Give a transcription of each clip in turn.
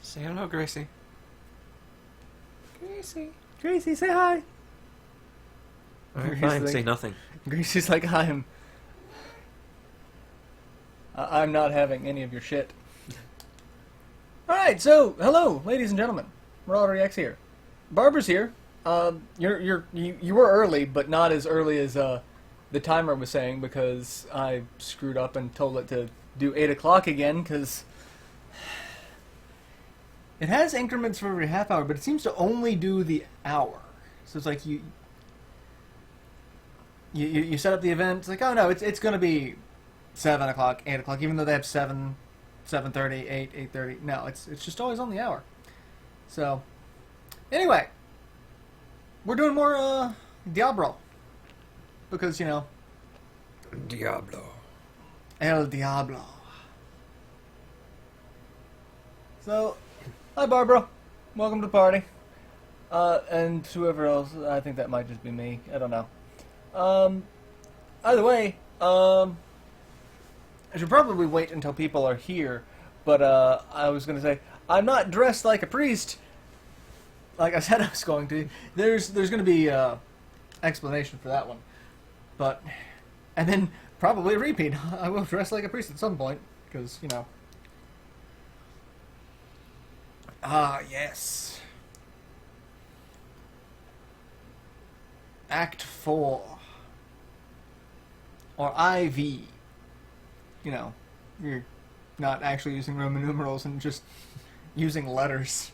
Say hello, Gracie. Gracie. Gracie, say hi. Alright, fine, say nothing. Gracie's like, I'm not having any of your shit. Alright, so, hello, ladies and gentlemen. MarauderEX here. Barbara's here. You were early, but not as early as the timer was saying, because I screwed up and told it to do 8 o'clock again, because it has increments for every half hour, but it seems to only do the hour. So it's like you set up the event, it's like, oh no, it's going to be 7 o'clock, 8 o'clock, even though they have 7, 7:30, 8, 8:30. No, it's just always on the hour. So, anyway, we're doing more Diablo. Because, you know, Diablo. El Diablo. So, hi Barbara. Welcome to the party. And whoever else, I think that might just be me. I don't know. Either way, I should probably wait until people are here, but I was going to say, I'm not dressed like a priest, like I said I was going to. There's going to be explanation for that one. But, and then probably a repeat. I will dress like a priest at some point, because, you know. Ah, yes. Act 4. Or IV. You know, you're not actually using Roman numerals and just using letters.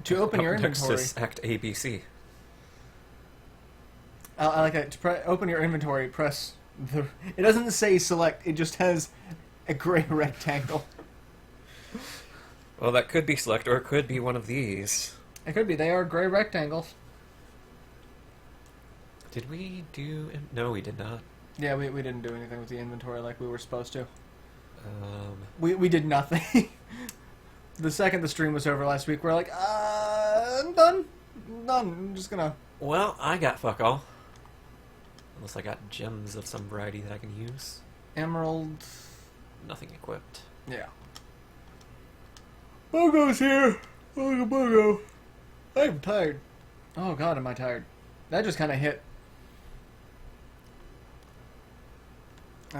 To open your inventory. Next is Act ABC. I like that. To open your inventory, press the... It doesn't say select, it just has a gray rectangle. Well, that could be select, or it could be one of these. It could be. They are gray rectangles. Did we do... No, we did not. Yeah, we didn't do anything with the inventory like we were supposed to. We did nothing. The second the stream was over last week, we're like, I'm done. I'm done. I'm just gonna... Well, I got fuck all. Unless I got gems of some variety that I can use. Emerald... Nothing equipped. Yeah. Bogo's here! Bogo. I'm tired. Oh god, am I tired. That just kind of hit.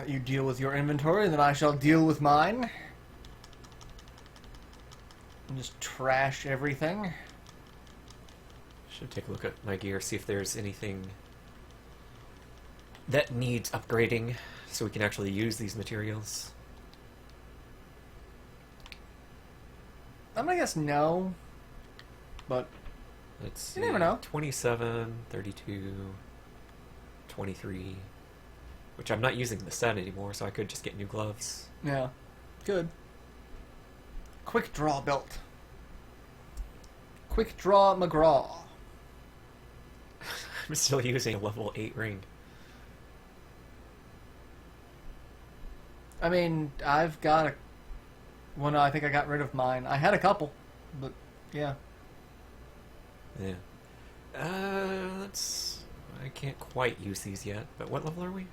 You deal with your inventory, then I shall deal with mine. And just trash everything. Should take a look at my gear, see if there's anything that needs upgrading, so we can actually use these materials. I'm gonna guess no. But Let's see. you never know. 27, 32, 23. Which I'm not using the set anymore, so I could just get new gloves. Yeah. Good. Quick draw belt. Quick draw McGraw. I'm still using a level 8 ring. I mean, I've got a... Well, no, I think I got rid of mine. I had a couple, but yeah. Yeah. Let's... I can't quite use these yet, but what level are we?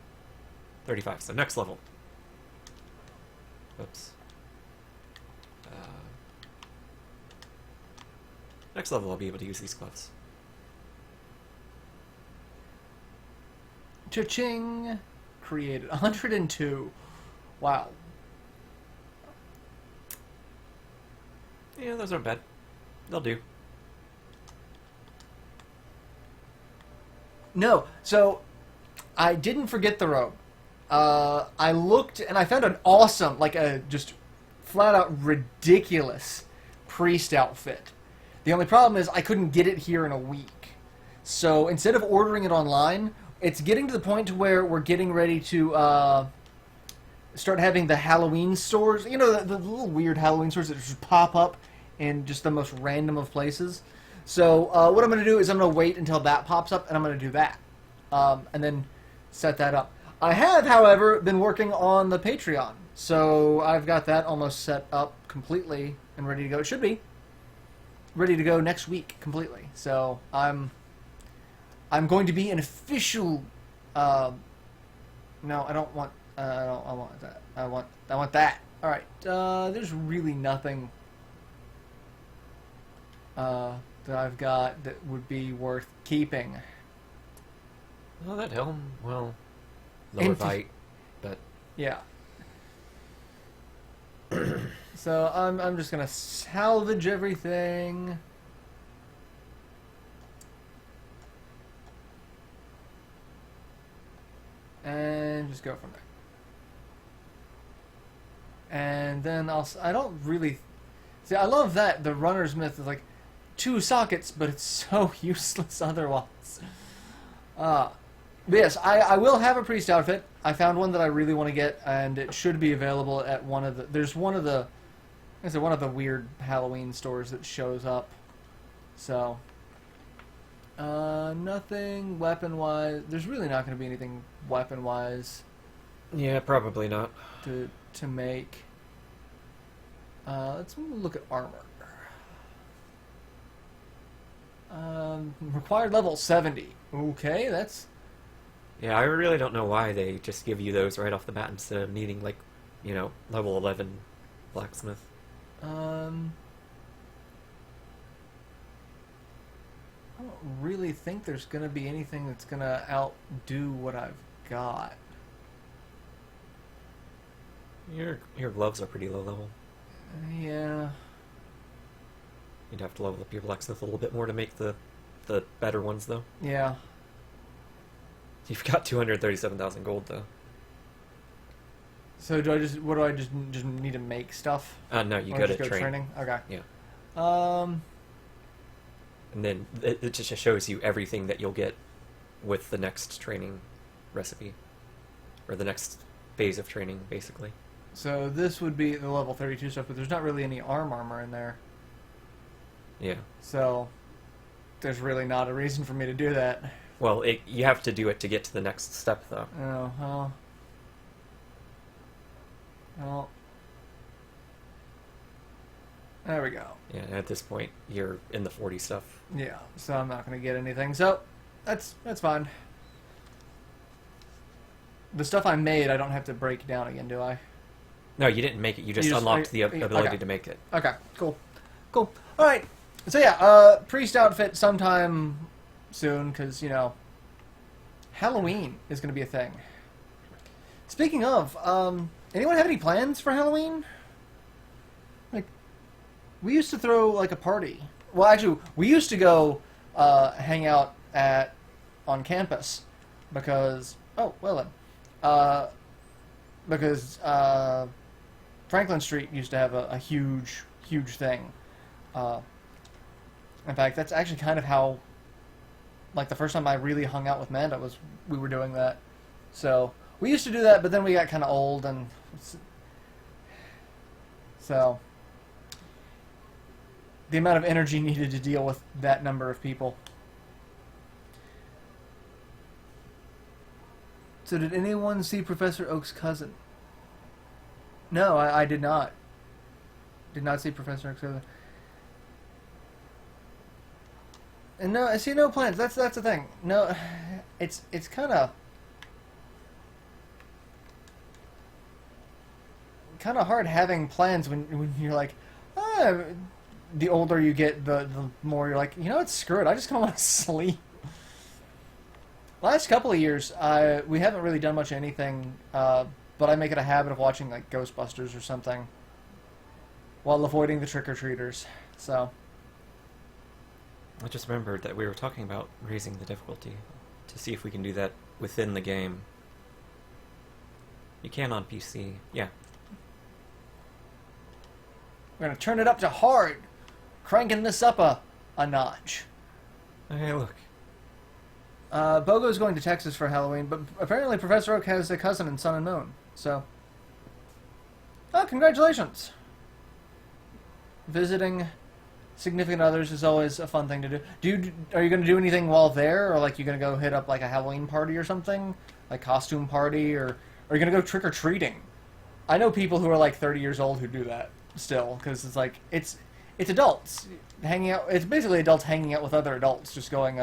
35, so next level. Oops. Next level I'll be able to use these gloves. Cha-ching! Created. 102. Wow. Yeah, those aren't bad. They'll do. No, so I didn't forget the robe. I looked and I found an awesome, like a just flat out ridiculous priest outfit. The only problem is I couldn't get it here in a week. So instead of ordering it online, it's getting to the point to where we're getting ready to start having the Halloween stores. You know, the little weird Halloween stores that just pop up in just the most random of places. So what I'm going to do is I'm going to wait until that pops up, and I'm going to do that. And then set that up. I have, however, been working on the Patreon. So I've got that almost set up completely and ready to go. It should be ready to go next week completely. So I'm going to be an official... no, I don't want I don't. I want that. I want that. All right. There's really nothing that I've got that would be worth keeping. Well, that helm, well, lower Inf- bite, but Yeah. So I'm just gonna salvage everything. And just go from there. And then I don't really... See, I love that the runner's myth is like 2 sockets, but it's so useless otherwise. But yes, I will have a priest outfit. I found one that I really want to get, and it should be available at one of the... There's one of the... Is it one of the weird Halloween stores that shows up? So... nothing weapon-wise. There's really not going to be anything weapon-wise yeah, probably not. to make. Let's look at armor. Required level 70. Okay, that's... Yeah, I really don't know why they just give you those right off the bat instead of needing, like, level 11 blacksmith. I don't really think there's going to be anything that's going to outdo what I've got. Your gloves are pretty low level. Yeah. You'd have to level up your blacksmith a little bit more to make the better ones, though. Yeah. You've got 237,000 gold, though. So what do I just need to make stuff? No, you Or go just to training. Okay. Yeah. And then it just shows you everything that you'll get with the next training recipe. Or the next phase of training, basically. So this would be the level 32 stuff, but there's not really any armor in there. Yeah. So there's really not a reason for me to do that. Well, you have to do it to get to the next step, though. Oh, well. There we go. Yeah, and at this point, you're in the 40 stuff. Yeah, so I'm not going to get anything. So that's fine. The stuff I made, I don't have to break down again, do I? No, you didn't make it. You just unlocked the ability to make it. Okay, cool. All right. So yeah, priest outfit sometime soon, because, Halloween is going to be a thing. Speaking of, anyone have any plans for Halloween? Like, we used to throw, like, a party. Well, actually, we used to go hang out on campus, because... Oh, well then. Because Franklin Street used to have a huge thing. In fact, that's actually kind of how, like, the first time I really hung out with Manda was we were doing that. So we used to do that, but then we got kind of old, and so the amount of energy needed to deal with that number of people. So did anyone see Professor Oak's cousin? No, I did not. Did not see Professor Oak's cousin. And no, I see no plans. That's the thing. No, it's kind of hard having plans when you're like, the older you get, the more you're like, it's screw it. I just kind of want to sleep. Last couple of years, we haven't really done much of anything, but I make it a habit of watching, like, Ghostbusters or something while avoiding the trick-or-treaters. So I just remembered that we were talking about raising the difficulty to see if we can do that within the game. You can on PC, yeah. We're going to turn it up to hard, cranking this up a notch. Hey, look. Bogo's going to Texas for Halloween, but apparently Professor Oak has a cousin in Sun and Moon, so... Oh, congratulations! Visiting significant others is always a fun thing to do. Are you going to do anything while there, or, like, you going to go hit up, like, a Halloween party or something? Like, costume party, or are you going to go trick-or-treating? I know people who are, like, 30 years old who do that still, because it's, like, it's adults hanging out... It's basically adults hanging out with other adults, just going,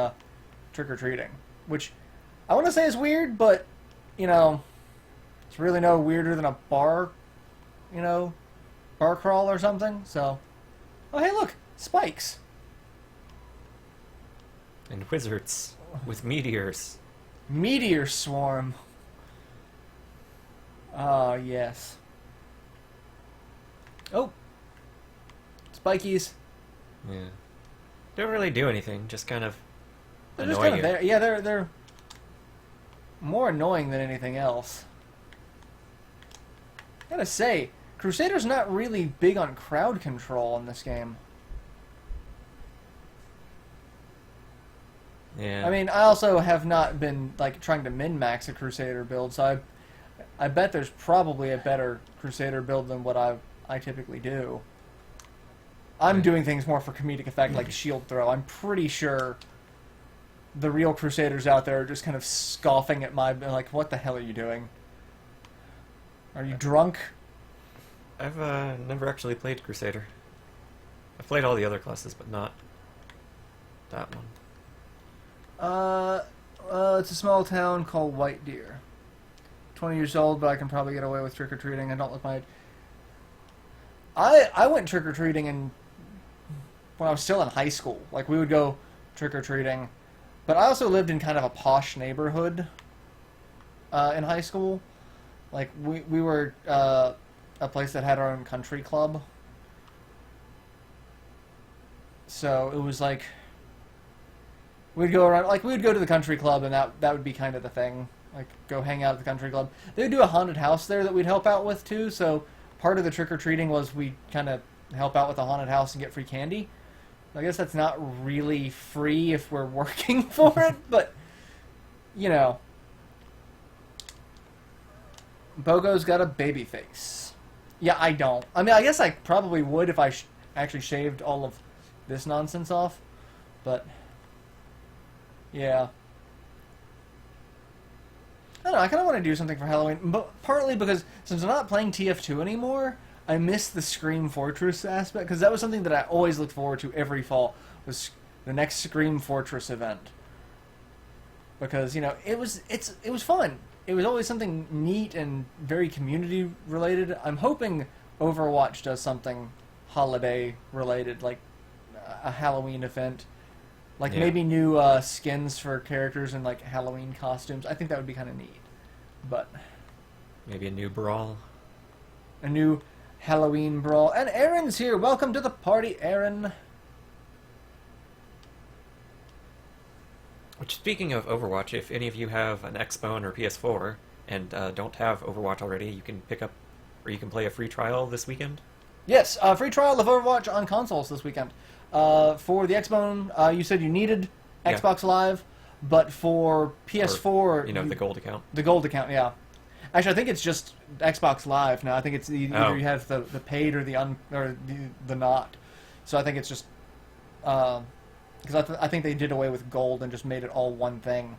trick-or-treating, which I want to say is weird, but, It's really no weirder than a bar, bar crawl or something. So, oh hey, look, spikes. And wizards with meteors. Meteor swarm. Ah, yes. Oh, spikies. Yeah. Don't really do anything, just kind of They're annoy just kind you. of there. Yeah, they're more annoying than anything else. Gotta say, Crusader's not really big on crowd control in this game. Yeah. I mean, I also have not been like trying to min-max a Crusader build, so I bet there's probably a better Crusader build than what I typically do. I'm Right. doing things more for comedic effect, like shield throw. I'm pretty sure the real Crusaders out there are just kind of scoffing at my like, what the hell are you doing? Are you drunk? I've never actually played Crusader. I've played all the other classes, but not that one. It's a small town called White Deer. 20 years old, but I can probably get away with trick-or-treating. I don't look my age. I went trick-or-treating when I was still in high school. Like, we would go trick-or-treating. But I also lived in kind of a posh neighborhood in high school. Like, we were a place that had our own country club. So it was like... We'd go around, like, we'd go to the country club, and that would be kind of the thing. Like, go hang out at the country club. They would do a haunted house there that we'd help out with, too, so part of the trick-or-treating was we kind of help out with the haunted house and get free candy. I guess that's not really free if we're working for it, but, you know. Bogo's got a baby face. Yeah, I don't. I mean, I guess I probably would if I actually shaved all of this nonsense off, but... Yeah. I don't know, I kind of want to do something for Halloween, but partly because since I'm not playing TF2 anymore, I miss the Scream Fortress aspect, because that was something that I always looked forward to every fall, was the next Scream Fortress event. Because, it was fun. It was always something neat and very community related. I'm hoping Overwatch does something holiday related, like a Halloween event. Like, maybe new skins for characters and, like, Halloween costumes. I think that would be kind of neat. But... Maybe a new brawl. A new Halloween brawl. And Aaron's here! Welcome to the party, Aaron! Which, speaking of Overwatch, if any of you have an Xbone or PS4 and don't have Overwatch already, you can pick up, or you can play a free trial this weekend. Yes, free trial of Overwatch on consoles this weekend. For the Xbone, you said you needed Xbox Live, but for PS4... Or, the gold account. The gold account, yeah. Actually, I think it's just Xbox Live now. I think it's either you have the paid or the not. So I think it's just... Because I think they did away with gold and just made it all one thing.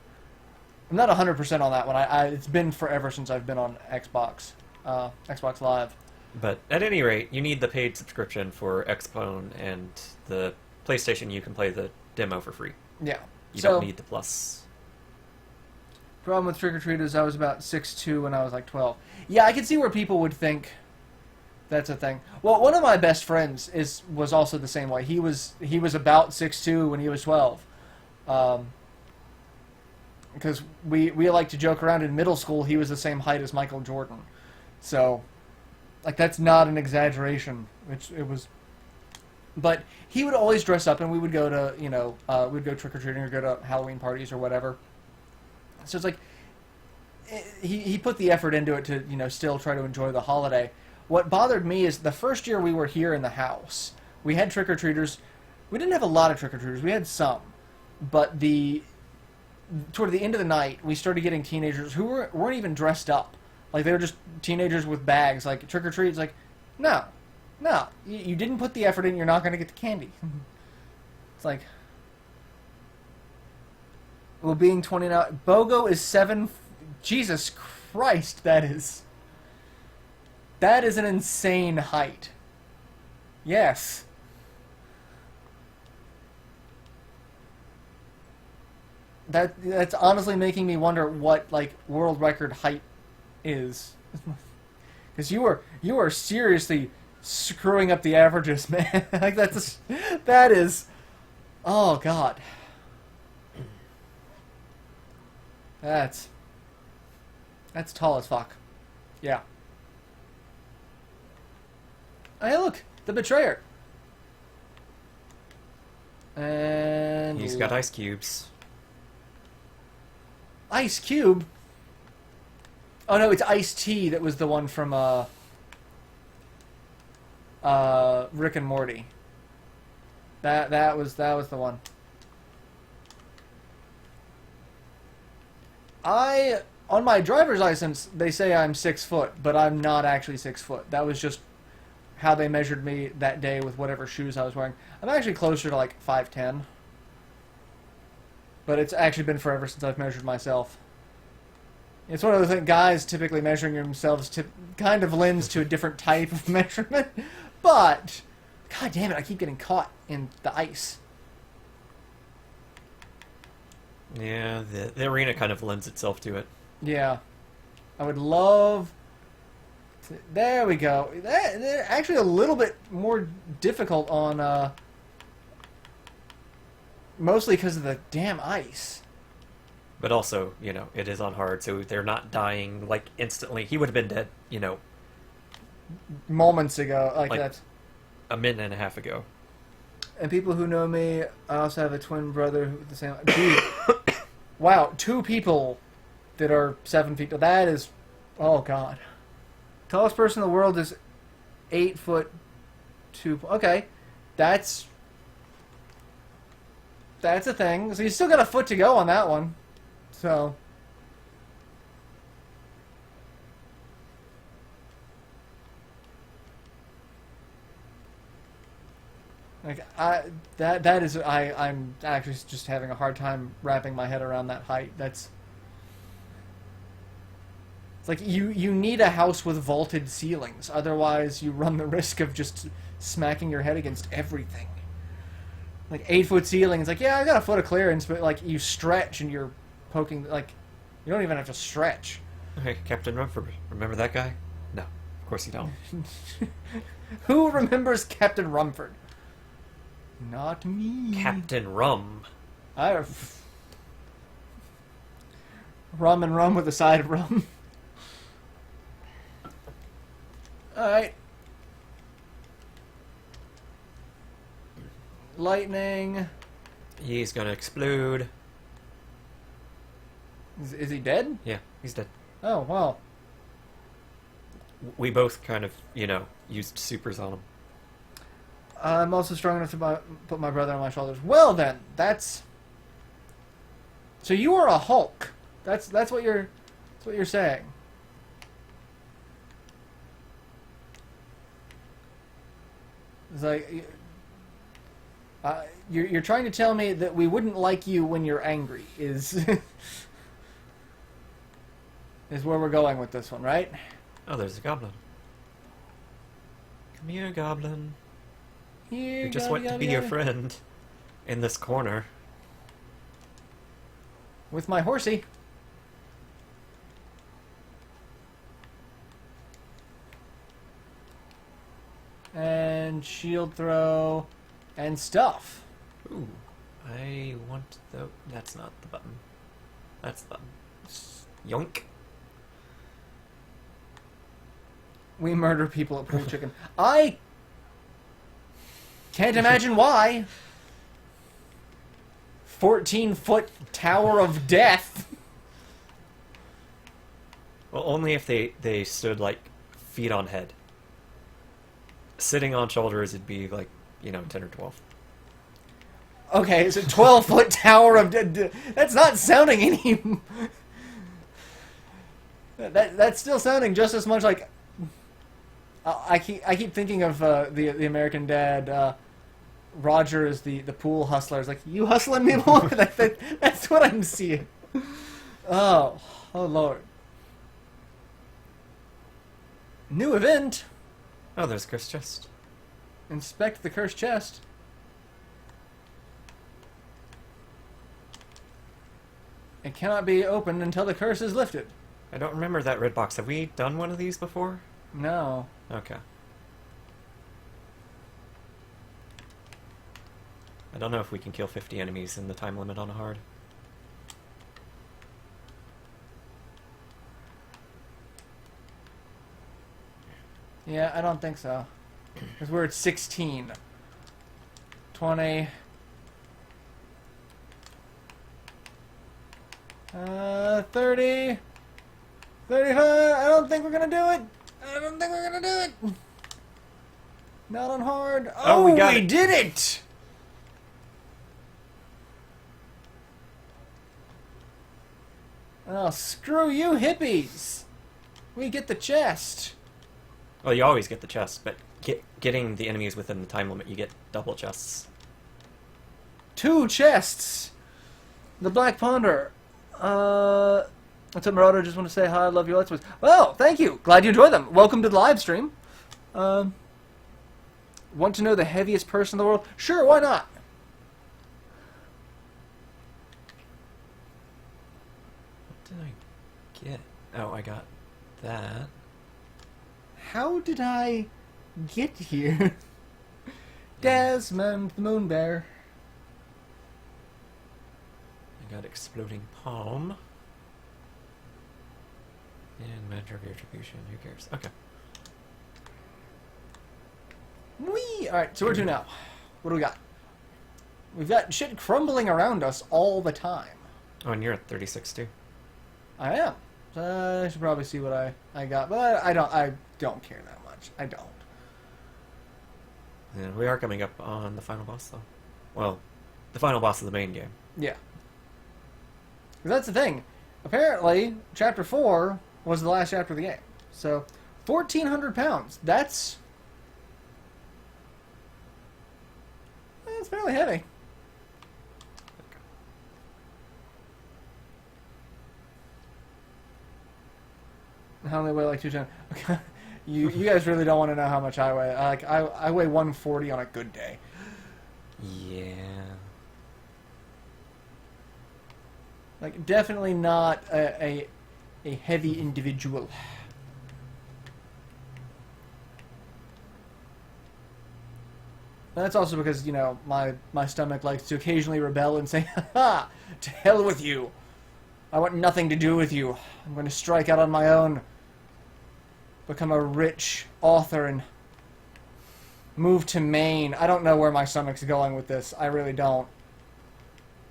I'm not 100% on that one. It's been forever since I've been on Xbox Live. But at any rate, you need the paid subscription for Xbone, and the PlayStation you can play the demo for free. Yeah. You don't need the Plus. Problem with Trick or Treat is I was about 6'2" when I was like 12. Yeah, I can see where people would think that's a thing. Well, one of my best friends was also the same way. He was about 6'2" when he was 12. Because we like to joke around in middle school. He was the same height as Michael Jordan. So... Like, that's not an exaggeration. It was... But he would always dress up, and we would go to, we'd go trick-or-treating or go to Halloween parties or whatever. So it's like, he put the effort into it to, still try to enjoy the holiday. What bothered me is the first year we were here in the house, we had trick-or-treaters. We didn't have a lot of trick-or-treaters. We had some. But toward the end of the night, we started getting teenagers who weren't even dressed up. Like, they were just teenagers with bags. Like, trick-or-treat, it's like, no. You didn't put the effort in, you're not going to get the candy. It's like... Well, being 29... Bogo is 7... Jesus Christ, that is an insane height. Yes. That's honestly making me wonder what, like, world record height is Because you are seriously screwing up the averages, man. Like that is, oh god, that's tall as fuck. Yeah. Hey, look, the betrayer. And He's got ice cubes. Ice Cube. Oh no, it's Ice-T that was the one from Rick and Morty. That was the one. On my driver's license they say I'm 6 foot, but I'm not actually 6 foot. That was just how they measured me that day with whatever shoes I was wearing. I'm actually closer to like 5'10". But it's actually been forever since I've measured myself. It's one of the things, guys typically measuring themselves kind of lends to a different type of measurement. But, god damn it, I keep getting caught in the ice. Yeah, the arena kind of lends itself to it. Yeah. I would love... There we go. They're actually a little bit more difficult on... Mostly because of the damn ice. But also, you know, it is on hard, so they're not dying, like, instantly. He would have been dead, you know, Moments ago. Like Like- that. a minute and a half ago. And people who know me, I also have a twin brother who the same... Dude. Wow, 2 people that are 7 feet... That is... Oh, God. Tallest person in the world is 8 foot 2... Okay. That's a thing. So you still got a foot to go on that one. So... Like I'm actually just having a hard time wrapping my head around that height. It's like you need a house with vaulted ceilings, otherwise you run the risk of just smacking your head against everything. Like 8-foot ceilings, like yeah, I got a foot of clearance, but like you stretch and you're poking, like you don't even have to stretch. Hey, Captain Rumford, remember that guy? No, of course you don't. Who remembers Captain Rumford? Not me. Captain Rum. Rum and rum with a side of rum. Alright. Lightning. He's gonna explode. Is he dead? Yeah, he's dead. Oh, wow. We both kind of, you know, used supers on him. I'm also strong enough to put my brother on my shoulders. Well then, that's... So you are a Hulk. That's what you're saying. It's like you're trying to tell me that we wouldn't like you when you're angry is is where we're going with this one, right? Oh, there's a goblin. Come here, goblin. Here, We just want to be your friend in this corner. with my horsey. And shield throw and stuff. Ooh, I want the... That's not the button. That's the button. Yoink. We murder people at Pool Chicken. I can't imagine why. 14-foot tower of death. Well, only if they stood, like, feet on head. Sitting on shoulders, it'd be, like, you know, 10 or 12. Okay, it's a 12-foot tower of death. That's not sounding any... That's still sounding just as much like... I keep thinking of the American Dad. Roger is the pool hustler. It's like, you hustling me more? That's what I'm seeing. Oh Lord. New event. Oh, there's a cursed chest. Inspect the cursed chest. It cannot be opened until the curse is lifted. I don't remember that red box. Have we done one of these before? No. Okay. I don't know if we can kill 50 enemies in the time limit on a hard. Yeah, I don't think so. Because we're at 16. 20. 30. 35. I don't think we're going to do it. I don't think we're going to do it. Not on hard. Oh, we got it. did it! Oh, screw you hippies. We get the chest. Well, you always get the chest, but getting the enemies within the time limit, you get double chests. 2 chests. The Black Ponder. What's up, Marauder? Just want to say hi. I love your Let's Plays. Well, thank you. Glad you enjoyed them. Welcome to the live stream. Want to know the heaviest person in the world? Sure, why not? What did I get? Oh, I got that. How did I get here? Desmond the Moon Bear. I got Exploding Palm. And Measure of Retribution. Who cares? Okay. Whee! Alright, so where to now? What do we got? We've got shit crumbling around us all the time. Oh, and you're at 36 too. I am. I should probably see what I got, but I don't care that much. I don't. And we are coming up on the final boss, though. Well, the final boss of the main game. Yeah. 'Cause that's the thing. Apparently, Chapter 4 was the last chapter of the game. So, 1,400 pounds. That's fairly heavy. How they weigh like 210. Okay. You guys really don't want to know how much I weigh. I weigh 140 on a good day. Yeah. Like, definitely not a heavy individual. And that's also because, you know, my stomach likes to occasionally rebel and say, ha, to hell with you. I want nothing to do with you. I'm going to strike out on my own. Become a rich author and move to Maine. I don't know where my stomach's going with this. I really don't.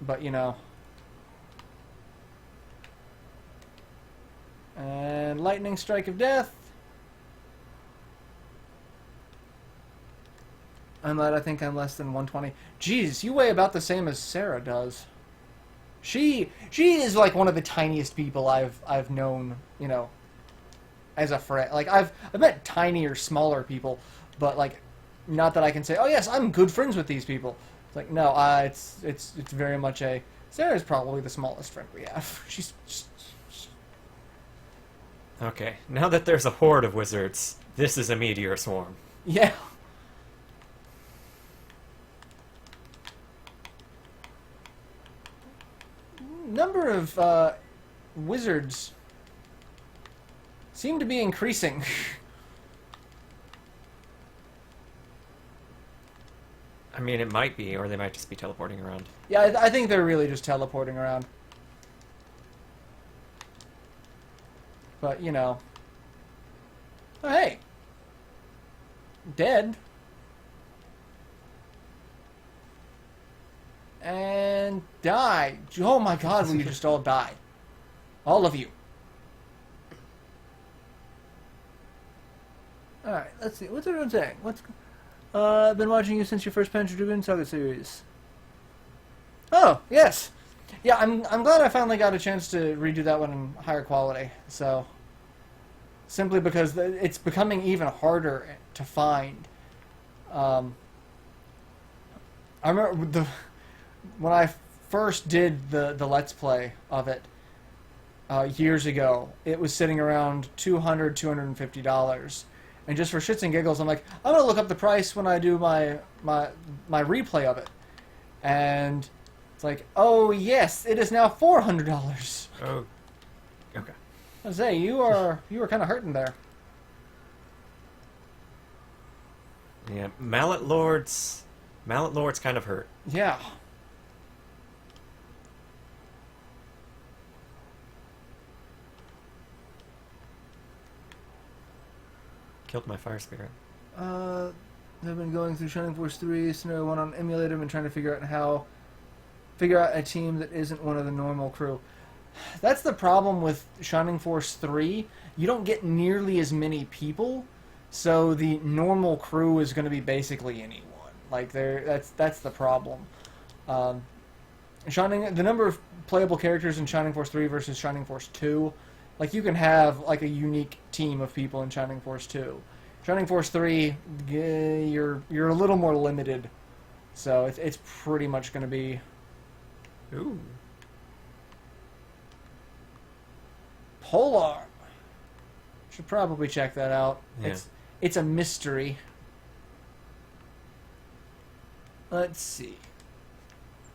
But, you know. And Lightning Strike of Death. I'm glad I think I'm less than 120. Jeez, you weigh about the same as Sarah does. She is like one of the tiniest people I've known, you know, as a friend. Like I've met tinier, smaller people, but like not that I can say, oh yes, I'm good friends with these people. It's like no, it's very much a Sarah's probably the smallest friend we have. She's Okay, now that there's a horde of wizards, this is a meteor swarm. yeah. Number of wizards seem to be increasing. I mean, it might be, or they might just be teleporting around. Yeah, I think they're really just teleporting around. But, you know. Oh, hey. Dead. And die. Oh my god, will you just all die? All of you. Alright, let's see. What's everyone saying? I've been watching you since your first Panzer Dragoon Saga series. Oh, yes. Yeah, I'm glad I finally got a chance to redo that one in higher quality. So, simply because it's becoming even harder to find. I remember when I first did the Let's Play of it years ago, it was sitting around $200, $250. And just for shits and giggles, I'm like, I'm going to look up the price when I do my replay of it. And it's like, oh yes, it is now $400. Oh, okay. I say you were kind of hurting there. Yeah, Mallet Lords kind of hurt. Yeah. Killed my fire spirit. I've been going through Shining Force 3 scenario 1 on emulator and trying to figure out a team that isn't one of the normal crew. That's the problem with Shining Force 3. You don't get nearly as many people, so the normal crew is going to be basically anyone. Like that's the problem. The number of playable characters in Shining Force 3 versus Shining Force 2, like you can have like a unique team of people in Shining Force 2. Shining Force 3, you're a little more limited, so it's pretty much going to be. Ooh. Polearm. Should probably check that out. Yeah. It's a mystery. Let's see.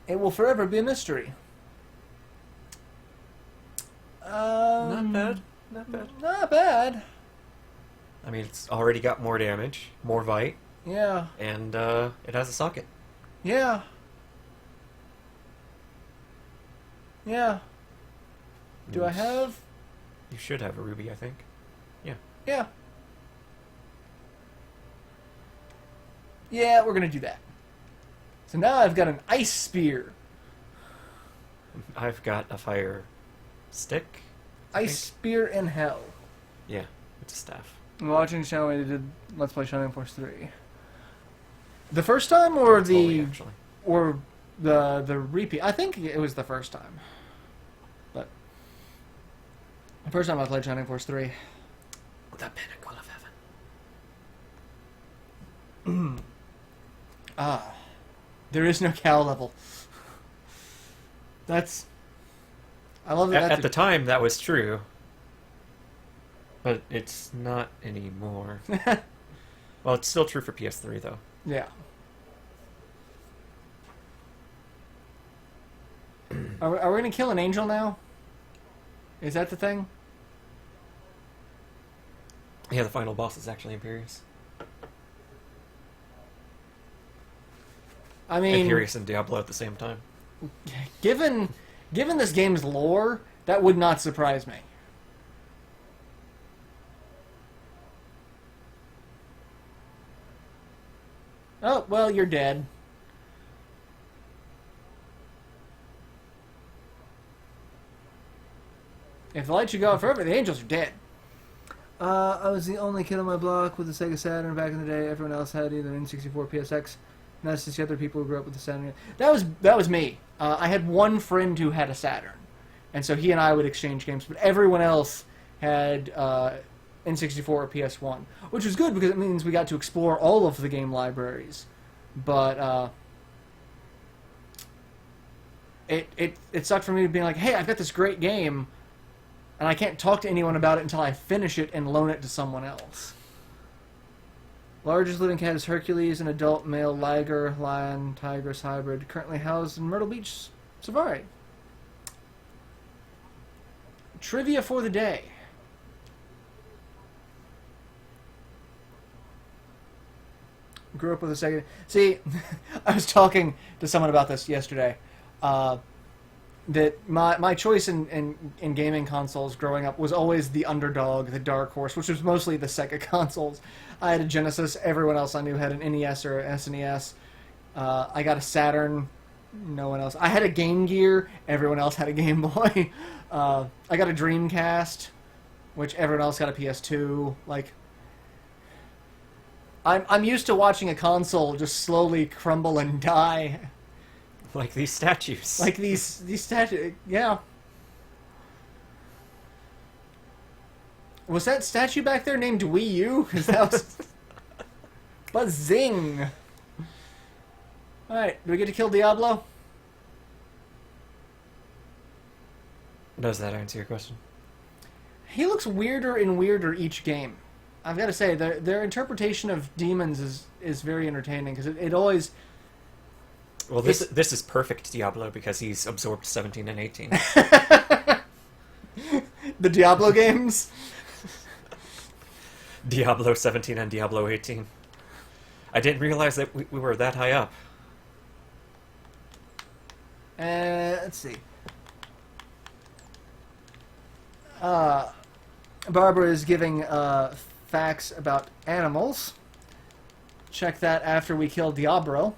It will forever be a mystery. Not bad. Not bad. Not bad. I mean, it's already got more damage, more Vite, Yeah. and it has a socket. Yeah. Yeah. Do I have? You should have a ruby, I think. Yeah. Yeah. Yeah, we're gonna do that. So now I've got an ice spear. I've got a fire stick. I Ice spear in hell. think. Yeah, it's a staff. I'm watching the channel where they did Let's Play Shining Force 3. The first time or Slowly, the actually. or the repeat? I think it was the first time. But the first time I played Shining Force 3. The pinnacle of heaven. Ah. There is no cow level. That's I love that. At the time, that was true. But it's not anymore. Well, it's still true for PS3, though. Yeah. Are we going to kill an angel now? Is that the thing? Yeah, the final boss is actually Imperious. I mean, Imperious and Diablo at the same time. given this game's lore, that would not surprise me. Oh, well, you're dead. If the light should go out forever, the angels are dead. I was the only kid on my block with a Sega Saturn back in the day. Everyone else had either an N64 PSX. And that's just the other people who grew up with the Saturn. That was me. I had one friend who had a Saturn. And so he and I would exchange games. But everyone else had N64 or PS1. Which was good because it means we got to explore all of the game libraries. But it sucked for me being like, hey, I've got this great game, and I can't talk to anyone about it until I finish it and loan it to someone else. Largest living cat is Hercules, an adult male liger, lion, tigress hybrid, currently housed in Myrtle Beach Safari. Trivia for the day. Grew up with a Sega. See, I was talking to someone about this yesterday. That my choice in gaming consoles growing up was always the underdog, the dark horse, which was mostly the Sega consoles. I had a Genesis. Everyone else I knew had an NES or an SNES. I got a Saturn. No one else. I had a Game Gear. Everyone else had a Game Boy. I got a Dreamcast, which everyone else got a PS2. Like, I'm used to watching a console just slowly crumble and die. Like these statues. Like these statues, yeah. Was that statue back there named Wii U? Because that was... But zing! Alright, do we get to kill Diablo? Does that answer your question? He looks weirder and weirder each game. I've got to say, their interpretation of demons is very entertaining, because it always... Well, this is perfect Diablo because he's absorbed 17 and 18. The the Diablo games. Diablo 17 and Diablo 18. I didn't realize that we were that high up. Let's see. Barbara is giving facts about animals. Check that after we kill Diablo.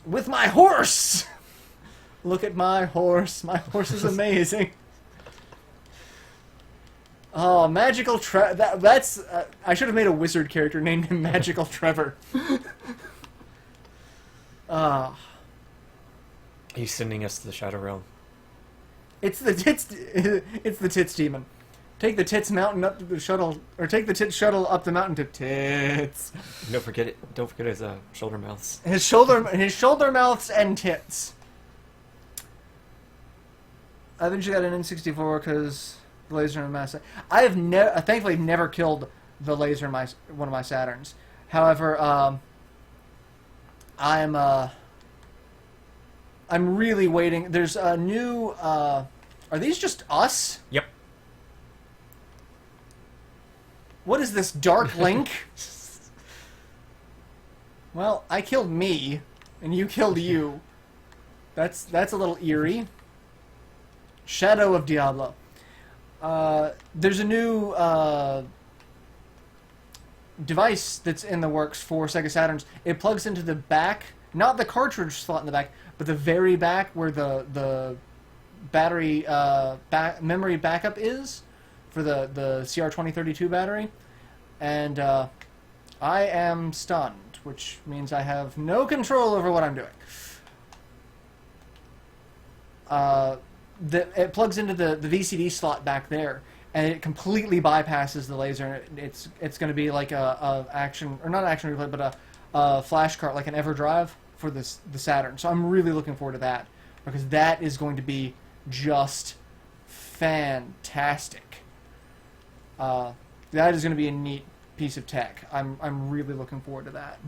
With my horse! Look at my horse. My horse is amazing. Oh, Magical Trevor. That's... I should have made a wizard character named him Magical Trevor. He's sending us to the Shadow Realm. It's the tits. It's the tits demon. Take the tits mountain up to the shuttle, or take the tits shuttle up the mountain to tits. Don't forget it. Don't forget his shoulder mouths. His shoulder mouths and tits. I eventually got an N64 because the laser in my. I have thankfully never killed the laser in one of my Saturns. However, I'm really waiting. There's a new. Are these just us? Yep. What is this, Dark Link? Well, I killed me, and you killed you. That's a little eerie. Shadow of Diablo. There's a new device that's in the works for Sega Saturns. It plugs into the back, not the cartridge slot in the back, but the very back where the battery memory backup is for the CR2032 battery, and I am stunned, which means I have no control over what I'm doing. It plugs into the VCD slot back there, and it completely bypasses the laser. It's going to be like a action, or not action replay, but a flash cart, like an EverDrive for the Saturn. So I'm really looking forward to that, because that is going to be just fantastic. That is going to be a neat piece of tech. I'm really looking forward to that.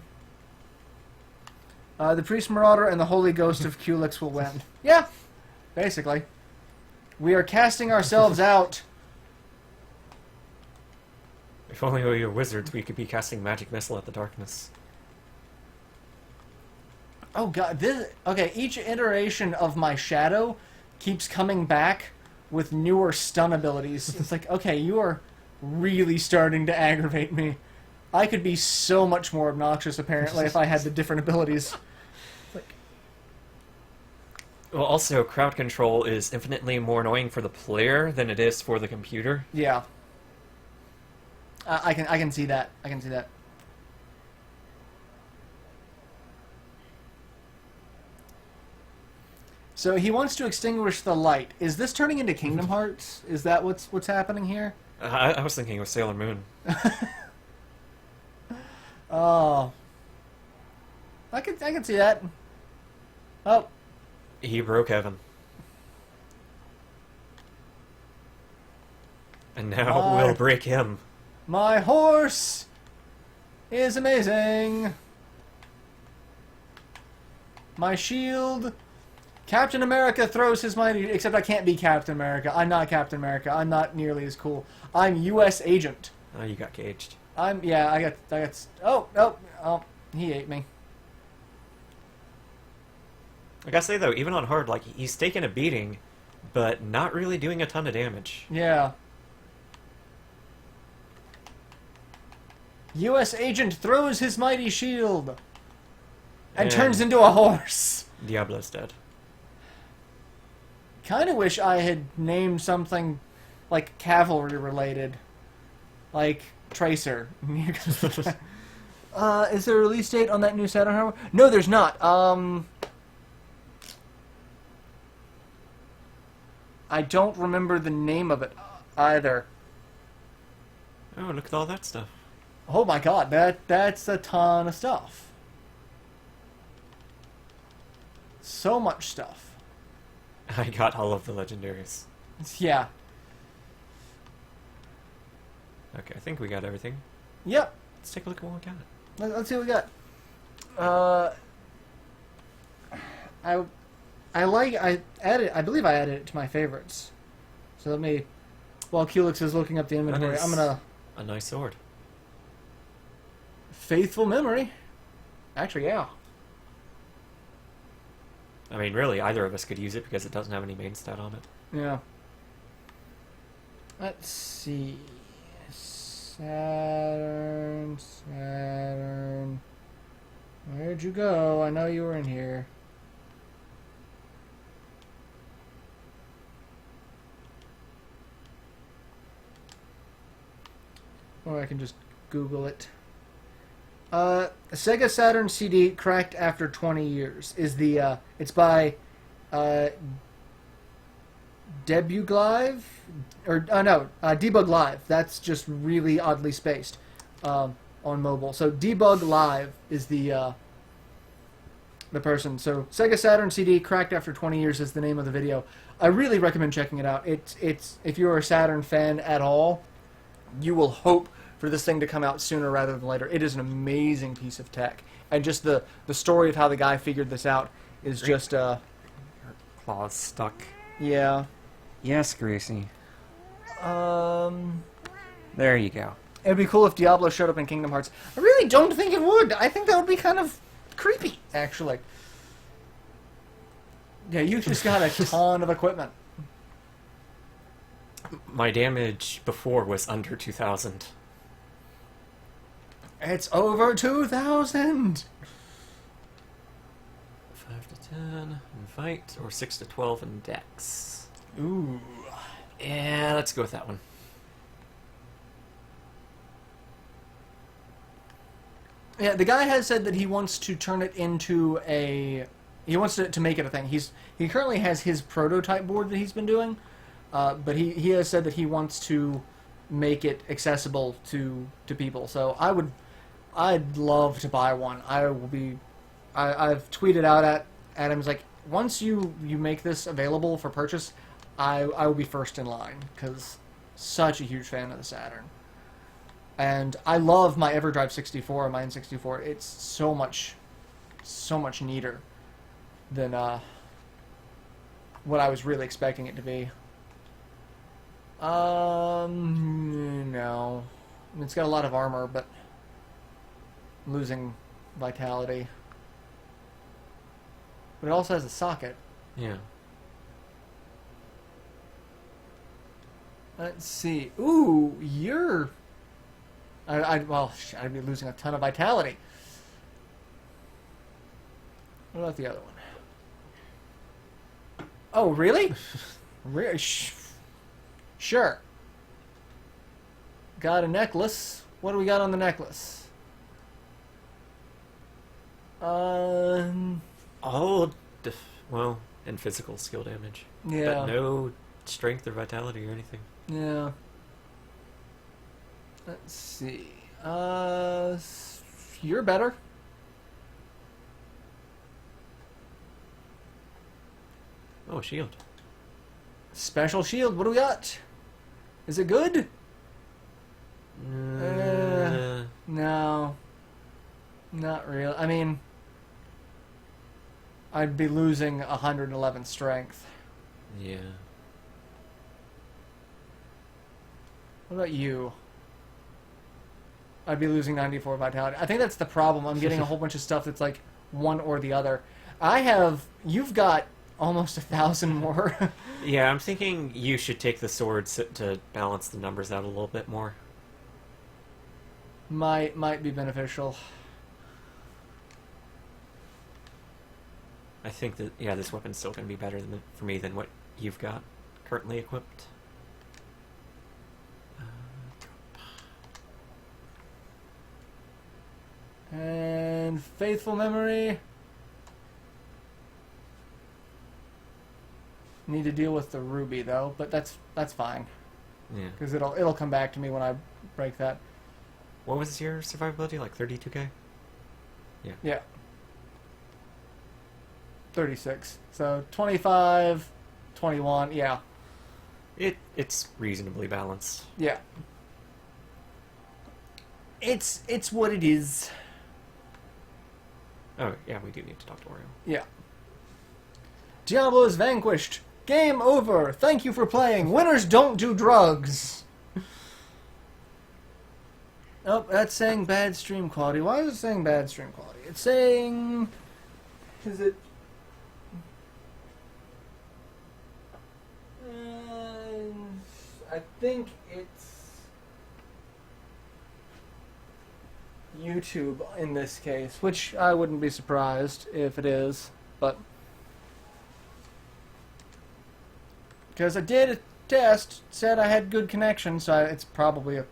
The Priest Marauder and the Holy Ghost of Culex will win. Yeah, basically. We are casting ourselves out. If only we were wizards, we could be casting Magic Missile at the darkness. Oh god, okay, each iteration of my shadow keeps coming back with newer stun abilities. It's like, okay, you are really starting to aggravate me. I could be so much more obnoxious, apparently, if I had the different abilities. Well, also, crowd control is infinitely more annoying for the player than it is for the computer. Yeah. I can see that. I can see that. So he wants to extinguish the light. Is this turning into Kingdom Hearts? Is that what's happening here? I was thinking it was Sailor Moon. Oh. I can see that. Oh. He broke heaven. And now we'll break him. My horse is amazing. My shield. Captain America throws his mighty... Except I can't be Captain America. I'm not Captain America. I'm not nearly as cool. I'm U.S. agent. Oh, you got caged. Yeah, I got... Oh, he ate me. I gotta say, though, even on hard, like, he's taking a beating, but not really doing a ton of damage. Yeah. U.S. agent throws his mighty shield and turns into a horse. Diablo's dead. Kind of wish I had named something like cavalry related, like Tracer. Is there a release date on that new Saturn hardware? No, there's not. I don't remember the name of it either. Oh, look at all that stuff. Oh my god, that's a ton of stuff. So much stuff. I got all of the legendaries. Yeah. Okay, I think we got everything. Yep. Let's take a look at what we got. Let's see what we got. I believe I added it to my favorites. So let me, while Keelix is looking up the inventory, That is I'm gonna a nice sword. faithful memory. Actually, yeah. I mean, really, either of us could use it because it doesn't have any main stat on it. Yeah. Let's see. Saturn. Where'd you go? I know you were in here. Or I can just Google it. Sega Saturn CD cracked after 20 years is the it's by Debug Live or no Debug Live. That's just really oddly spaced on mobile. So Debug Live is the person. So Sega Saturn CD cracked after 20 years is the name of the video. I really recommend checking it out. It's if you're a Saturn fan at all, you will hope for this thing to come out sooner rather than later. It is an amazing piece of tech, and just the story of how the guy figured this out is just Your claws stuck. yeah. Yes, Gracie. Um, There you go. it'd be cool if Diablo showed up in Kingdom Hearts. I really don't think it would. I think that would be kind of creepy, actually. Yeah, you just got a ton of equipment. My damage before was under 2,000. It's over 2,000. 5 to 10 in fight, or 6 to 12 in dex. Ooh. Yeah, let's go with that one. Yeah, the guy has said that he wants to turn it into a... He wants to make it a thing. He currently has his prototype board that he's been doing, but he has said that he wants to make it accessible to people. So I'd love to buy one. I've tweeted out at him, like, once you make this available for purchase, I will be first in line, because such a huge fan of the Saturn. And I love my EverDrive 64, my N64. It's so much neater than what I was really expecting it to be. No. It's got a lot of armor, but losing vitality. But it also has a socket. Yeah. Let's see. Ooh, you're... I'd be losing a ton of vitality. What about the other one? Oh, really? Sure. Got a necklace. What do we got on the necklace? All, well, and physical skill damage. Yeah. But no strength or vitality or anything. Yeah. Let's see. You're better. Oh, shield. Special shield. What do we got? Is it good? No. Not real. I mean, I'd be losing 111 strength. Yeah. What about you? I'd be losing 94 vitality. I think that's the problem. I'm getting a whole bunch of stuff that's like one or the other. You've got almost 1,000 more. Yeah, I'm thinking you should take the swords to balance the numbers out a little bit more. Might be beneficial. I think that, yeah, this weapon's still going to be better for me than what you've got currently equipped. And faithful memory. Need to deal with the ruby though, but that's fine Yeah. because it'll come back to me when I break that. What was your survivability? Like 32k? Yeah. Yeah. 36. So 25, 21. Yeah. It's reasonably balanced. Yeah. It's what it is. Oh, yeah, we do need to talk to Oreo. Yeah. Diablo is vanquished. Game over. Thank you for playing. Winners don't do drugs. Oh, that's saying bad stream quality. Why is it saying bad stream quality? It's saying... Is it... I think it's YouTube in this case, which I wouldn't be surprised if it is, but because I did a test, said I had good connection, so it's probably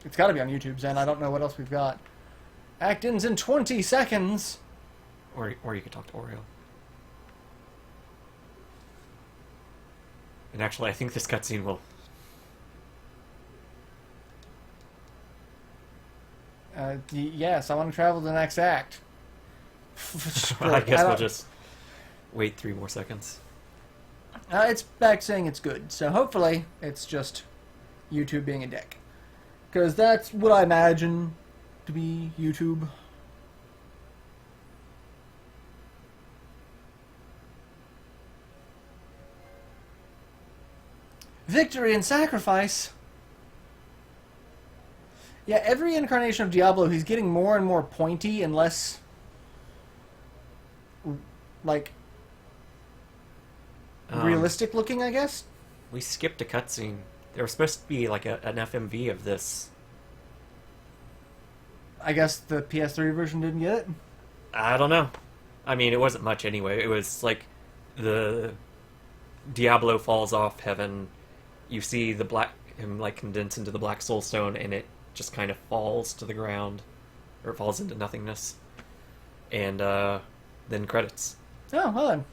it's got to be on YouTube's end. I don't know what else we've got. Act ends in 20 seconds. Or you could talk to Oreo. And actually, I think this cutscene will... Yes, I want to travel to the next act. I guess we'll just wait 3 more seconds. It's back saying it's good, so hopefully it's just YouTube being a dick. Because that's what I imagine to be YouTube. Victory and sacrifice. Yeah, every incarnation of Diablo, he's getting more and more pointy and less, like, realistic looking, I guess. We skipped a cutscene. There was supposed to be like an FMV of this. I guess the PS3 version didn't get it? I don't know. I mean, it wasn't much anyway. It was like the Diablo falls off heaven. You see the him like condense into the black soul stone, and it just kind of falls to the ground, or it falls into nothingness, and then credits. Oh, well then.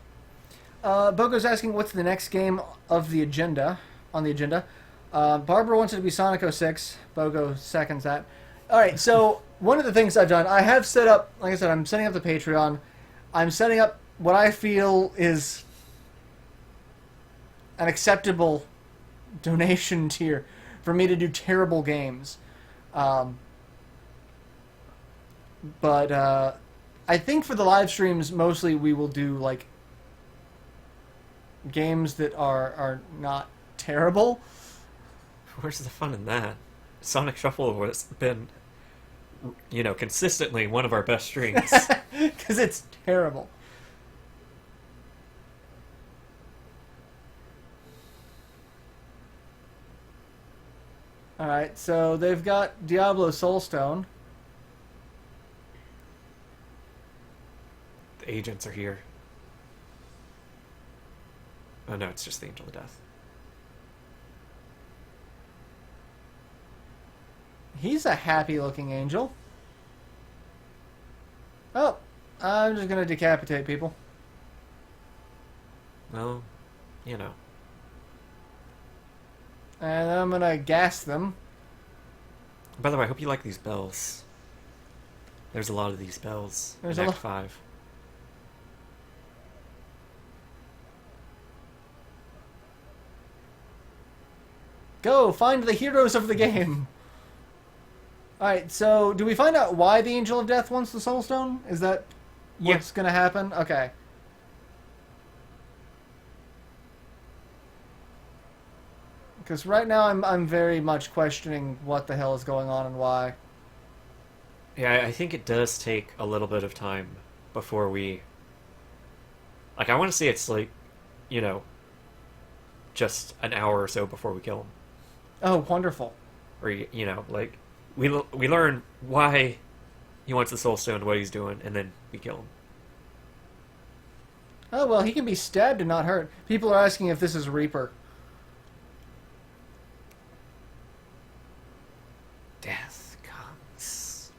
Bogo's asking what's the next game of the agenda, on the agenda. Barbara wants it to be Sonic 06. Bogo seconds that. Alright, so one of the things I've done, I have set up, like I said, I'm setting up the Patreon. I'm setting up what I feel is an acceptable donation tier for me to do terrible games. But I think for the live streams, mostly we will do like games that are not terrible. Where's the fun in that? Sonic Shuffle has been, consistently one of our best streams. Because it's terrible. Alright, so they've got Diablo Soulstone. The agents are here. Oh no, it's just the Angel of Death. He's a happy-looking angel. Oh, I'm just gonna decapitate people. Well, And I'm gonna gas them. By the way, I hope you like these bells. There's a lot of these bells in Act 5. Go, find the heroes of the game. Alright, so do we find out why the Angel of Death wants the Soul Stone? Is that what's gonna happen? Okay. Because right now I'm very much questioning what the hell is going on and why. Yeah, I think it does take a little bit of time before we... Like, I want to say it's like, just an hour or so before we kill him. Oh, wonderful. Or, like, we learn why he wants the Soul Stone, what he's doing, and then we kill him. Oh, well, he can be stabbed and not hurt. People are asking if this is Reaper. Death comes.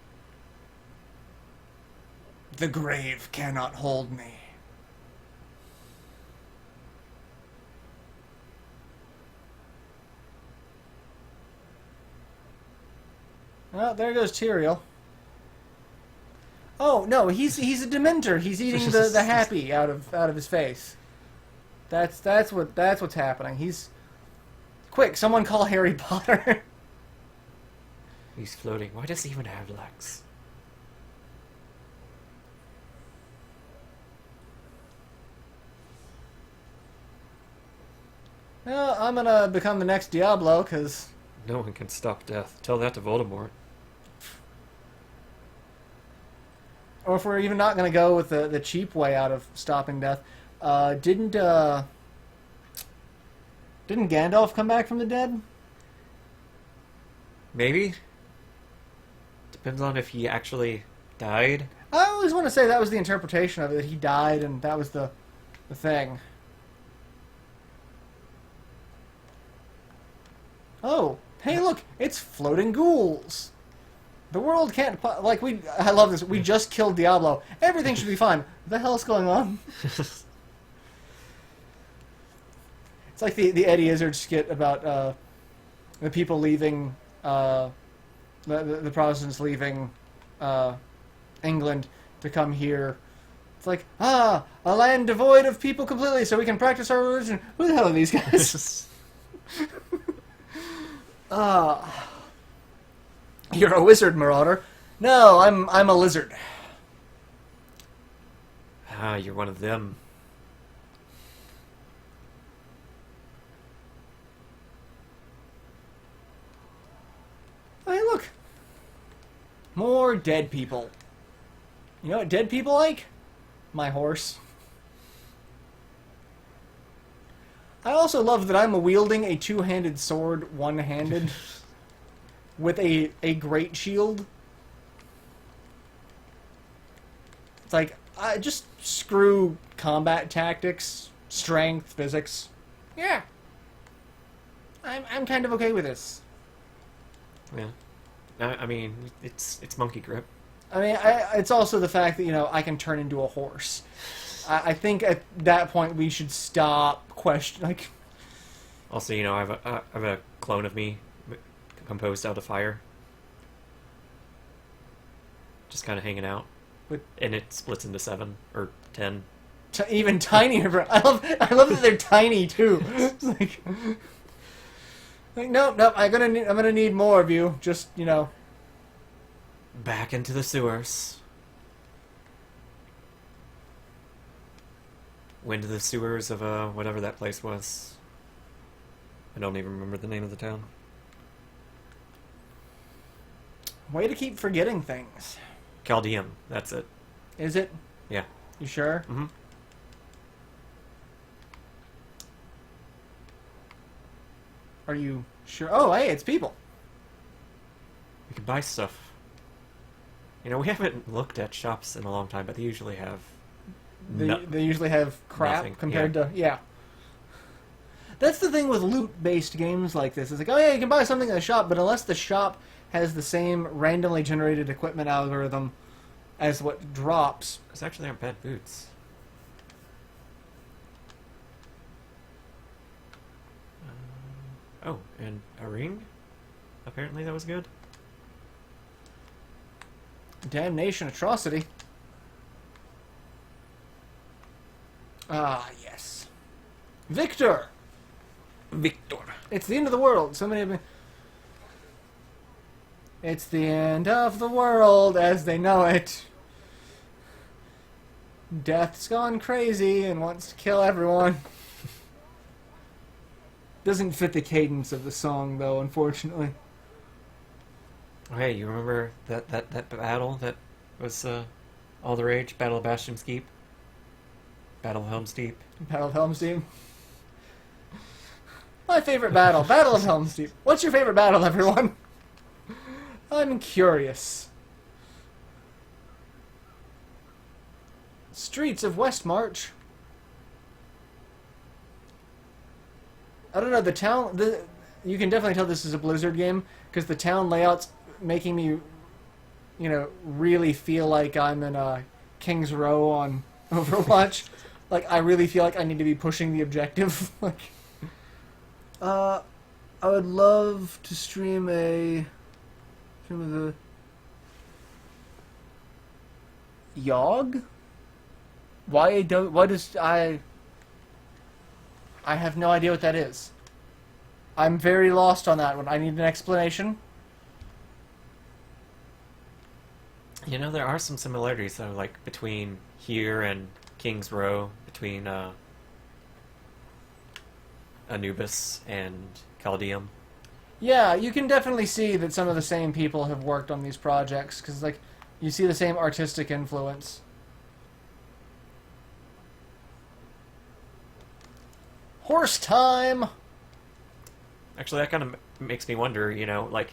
The grave cannot hold me. Oh, there goes Tyrael. Oh no, he's a Dementor. He's eating the happy out of his face. That's what's happening. He's quick. Someone call Harry Potter. He's floating. Why does he even have legs? Well, I'm gonna become the next Diablo, because... No one can stop death. Tell that to Voldemort. Or if we're even not gonna go with the cheap way out of stopping death, didn't Gandalf come back from the dead? Maybe? Depends on if he actually died. I always want to say that was the interpretation of it, that he died and that was the thing. Oh, hey look, it's floating ghouls. The world can't, like, I love this, we just killed Diablo. Everything should be fine. What the hell's going on? It's like the Eddie Izzard skit about the people leaving, the Protestants leaving England to come here. It's like, a land devoid of people completely, so we can practice our religion. Who the hell are these guys? You're a wizard, Marauder. No, I'm a lizard. Ah, you're one of them. Hey, look. More dead people. You know what dead people like? My horse. I also love that I'm wielding a two-handed sword, one-handed, with a great shield. It's like, just screw combat tactics, strength, physics. Yeah. I'm kind of okay with this. Yeah. I mean, it's monkey grip. I mean, it's also the fact that, you know, I can turn into a horse. I think at that point we should stop like... Also, you know, I have a clone of me composed out of fire. Just kind of hanging out. And it splits into 7 or 10. Even tinier. I love that they're tiny too. It's like nope. I'm gonna need more of you. Just, you know. Back into the sewers. Went to the sewers of whatever that place was. I don't even remember the name of the town. Way to keep forgetting things. Chaldeum, that's it. Is it? Yeah. You sure? Mm-hmm. Are you sure? Oh, hey, it's people. We can buy stuff. You know, we haven't looked at shops in a long time, but they usually have... They usually have crap nothing, compared to... Yeah. That's the thing with loot-based games like this. It's like, oh yeah, you can buy something in the shop, but unless the shop has the same randomly generated equipment algorithm as what drops... Those actually aren't bad boots. Oh, and a ring? Apparently that was good. Damnation atrocity. Ah, yes. Victor! Victor. It's the end of the world. So many of me... It's the end of the world as they know it. Death's gone crazy and wants to kill everyone. Doesn't fit the cadence of the song, though, unfortunately. Hey, you remember that battle that was all the rage? Battle of Bastion's Keep? Battle of Helm's Deep? Battle of Helm's Deep. My favorite battle. Battle of Helm's Deep. What's your favorite battle, everyone? I'm curious. Streets of Westmarch. I don't know, the town... you can definitely tell this is a Blizzard game, because the town layout's making me, you know, really feel like I'm in King's Row on Overwatch. Like, I really feel like I need to be pushing the objective. Like, I would love to stream of the Yogg? Why does I have no idea what that is. I'm very lost on that one. I need an explanation. You know, there are some similarities, though, like between here and King's Row, between Anubis and Caldeum. Yeah, you can definitely see that some of the same people have worked on these projects, because, like, you see the same artistic influence. Horse time! Actually, that kind of makes me wonder, you know, like,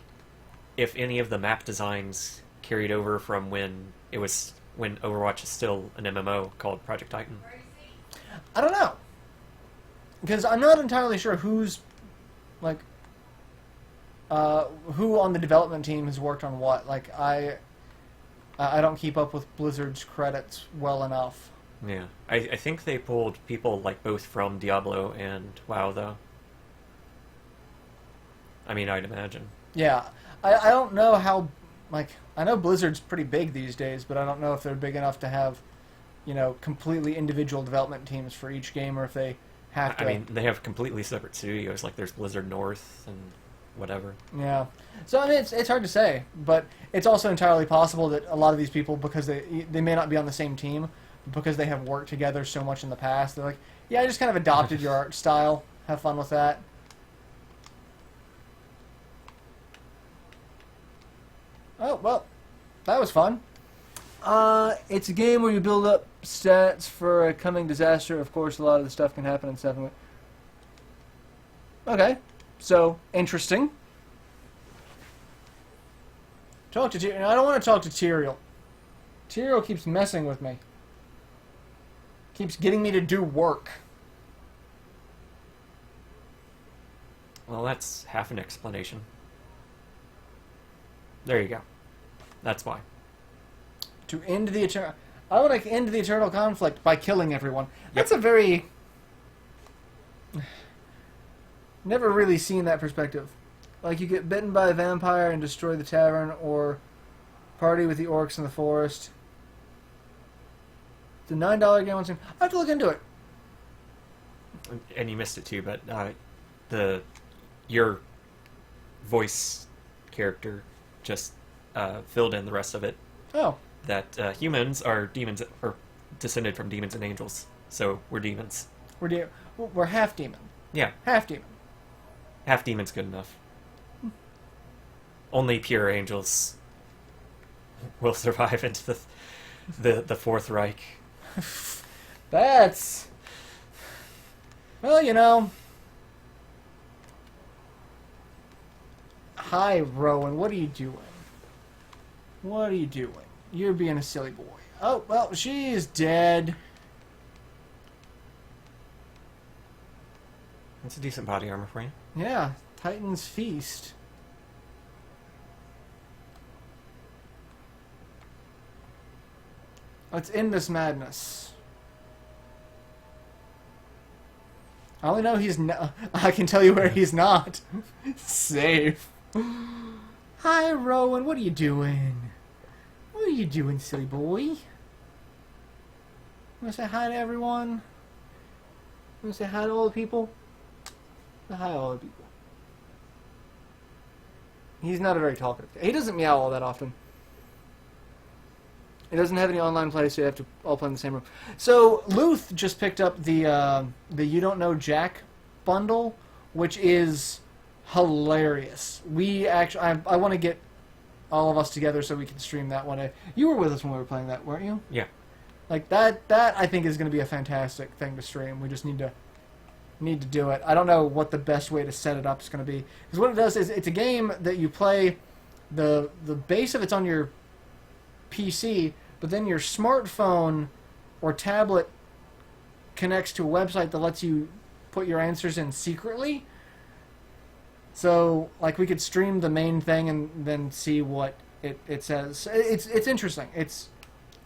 if any of the map designs carried over from when Overwatch is still an MMO called Project Titan. I don't know. Because I'm not entirely sure who's, like, who on the development team has worked on what. Like, I don't keep up with Blizzard's credits well enough. Yeah. I think they pulled people, like, both from Diablo and WoW, though. I mean, I'd imagine. Yeah. I don't know how, like, I know Blizzard's pretty big these days, but I don't know if they're big enough to have, you know, completely individual development teams for each game, or if they have to... I mean, they have completely separate studios, like there's Blizzard North and whatever. Yeah. So, I mean, it's hard to say, but it's also entirely possible that a lot of these people, because they may not be on the same team, because they have worked together so much in the past, they're like, yeah, I just kind of adopted your art style. Have fun with that. Oh, well, that was fun. It's a game where you build up stats for a coming disaster. Of course, a lot of the stuff can happen in 7. Okay, so, interesting. Talk to Tyrael. I don't want to talk to Tyrael. Tyrael keeps messing with me. Keeps getting me to do work. Well, that's half an explanation. There you go. That's why. To end the eternal... I want to end the eternal conflict by killing everyone. That's a very... Never really seen that perspective. Like, you get bitten by a vampire and destroy the tavern, or party with the orcs in the forest. The $9 game on Steam. I have to look into it. And you missed it too, but your voice character just filled in the rest of it. Oh. That humans are demons, or descended from demons and angels, so we're demons. We're half demon. Yeah. Half demon. Half demon's good enough. Only pure angels will survive into the Fourth Reich. That's... Well, you know... Hi, Rowan. What are you doing? What are you doing? You're being a silly boy. Oh, well, she's dead. That's a decent body armor for you. Yeah, Titan's Feast. Let's end this madness. I only know he's not. I can tell you where he's not. Safe. Hi, Rowan. What are you doing? What are you doing, silly boy? You want to say hi to everyone? You want to say hi to all the people? Say hi to all the people. He's not a very talkative guy. He doesn't meow all that often. It doesn't have any online play, so you have to all play in the same room. So, Luth just picked up the You Don't Know Jack bundle, which is hilarious. We actually... I want to get all of us together so we can stream that one day. You were with us when we were playing that, weren't you? Yeah. Like, that I think is going to be a fantastic thing to stream. We just need to do it. I don't know what the best way to set it up is going to be. Because what it does is, it's a game that you play... The base of it's on your PC, but then your smartphone or tablet connects to a website that lets you put your answers in secretly. So, like, we could stream the main thing and then see what it says. It's interesting. It's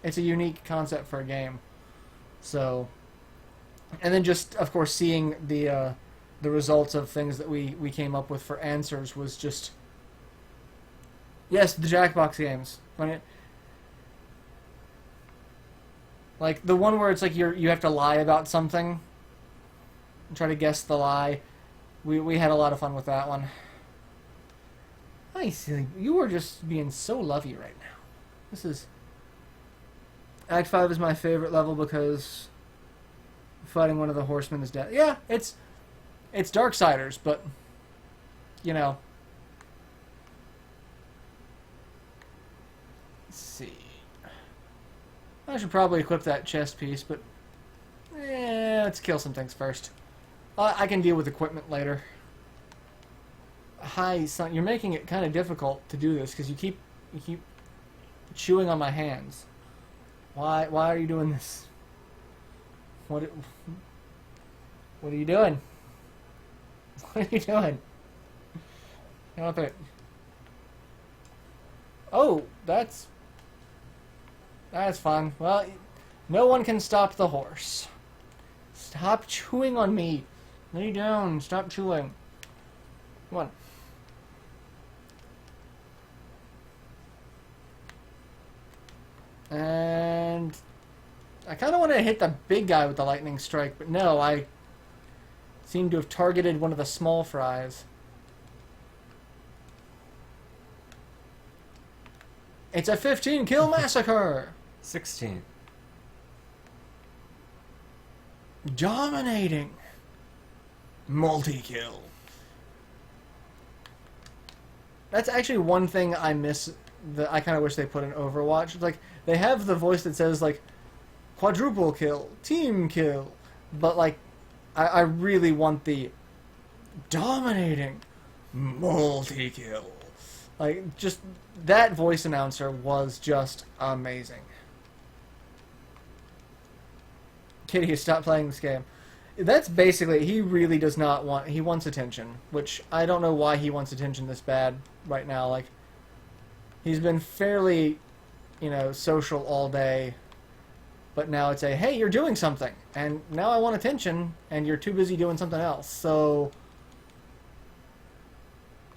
a unique concept for a game. So, and then just, of course, seeing the results of things that we came up with for answers was just... Yes, the Jackbox games. Like, the one where it's like you have to lie about something and try to guess the lie. We had a lot of fun with that one. Hi, silly. You are just being so lovey right now. This is... Act 5 is my favorite level because fighting one of the horsemen is dead. Yeah, it's It's Darksiders, but, you know. Let's see. I should probably equip that chest piece, but let's kill some things first. I can deal with equipment later. Hi, son. You're making it kind of difficult to do this because you keep chewing on my hands. Why are you doing this? What are you doing? What are you doing? Get up it. Oh, that's fun. Well, no one can stop the horse. Stop chewing on me. Lay down. Stop chewing. Come on. And I kind of want to hit the big guy with the lightning strike, but no, I seem to have targeted one of the small fries. It's a 15-kill massacre! 16. Dominating. Multi-kill. That's actually one thing I miss that I kind of wish they put in Overwatch. Like, they have the voice that says, like, quadruple kill, team kill, but, like, I really want the dominating multi-kill. Like, just, that voice announcer was just amazing. Kitty, stop playing this game. That's basically, he really does not want, he wants attention, which I don't know why he wants attention this bad right now. Like, he's been fairly, you know, social all day, but now it's a, hey, you're doing something, and now I want attention, and you're too busy doing something else. So,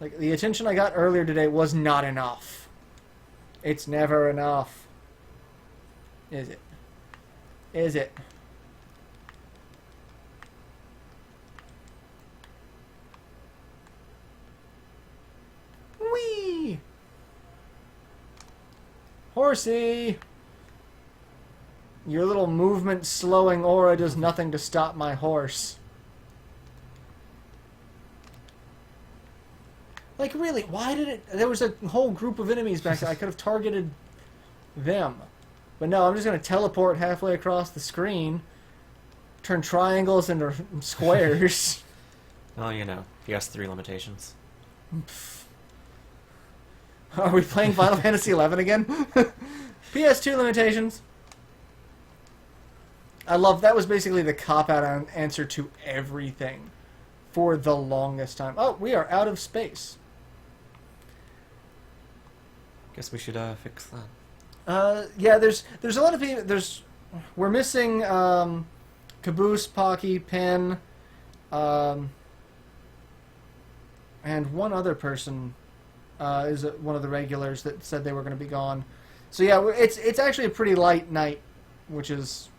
like, the attention I got earlier today was not enough. It's never enough. Is it? Is it? Whee! Horsey! Your little movement slowing aura does nothing to stop my horse. Like, really, why did it... There was a whole group of enemies back there. I could have targeted them. But no, I'm just going to teleport halfway across the screen, turn triangles into squares. Well, you know, PS3 limitations. Are we playing Final Fantasy XI again? PS2 limitations. I love, that was basically the cop-out answer to everything for the longest time. Oh, we are out of space. Guess we should fix that. Yeah, there's a lot of people, we're missing, Caboose, Pocky, Pen, and one other person, is one of the regulars that said they were going to be gone. So yeah, it's actually a pretty light night, which is,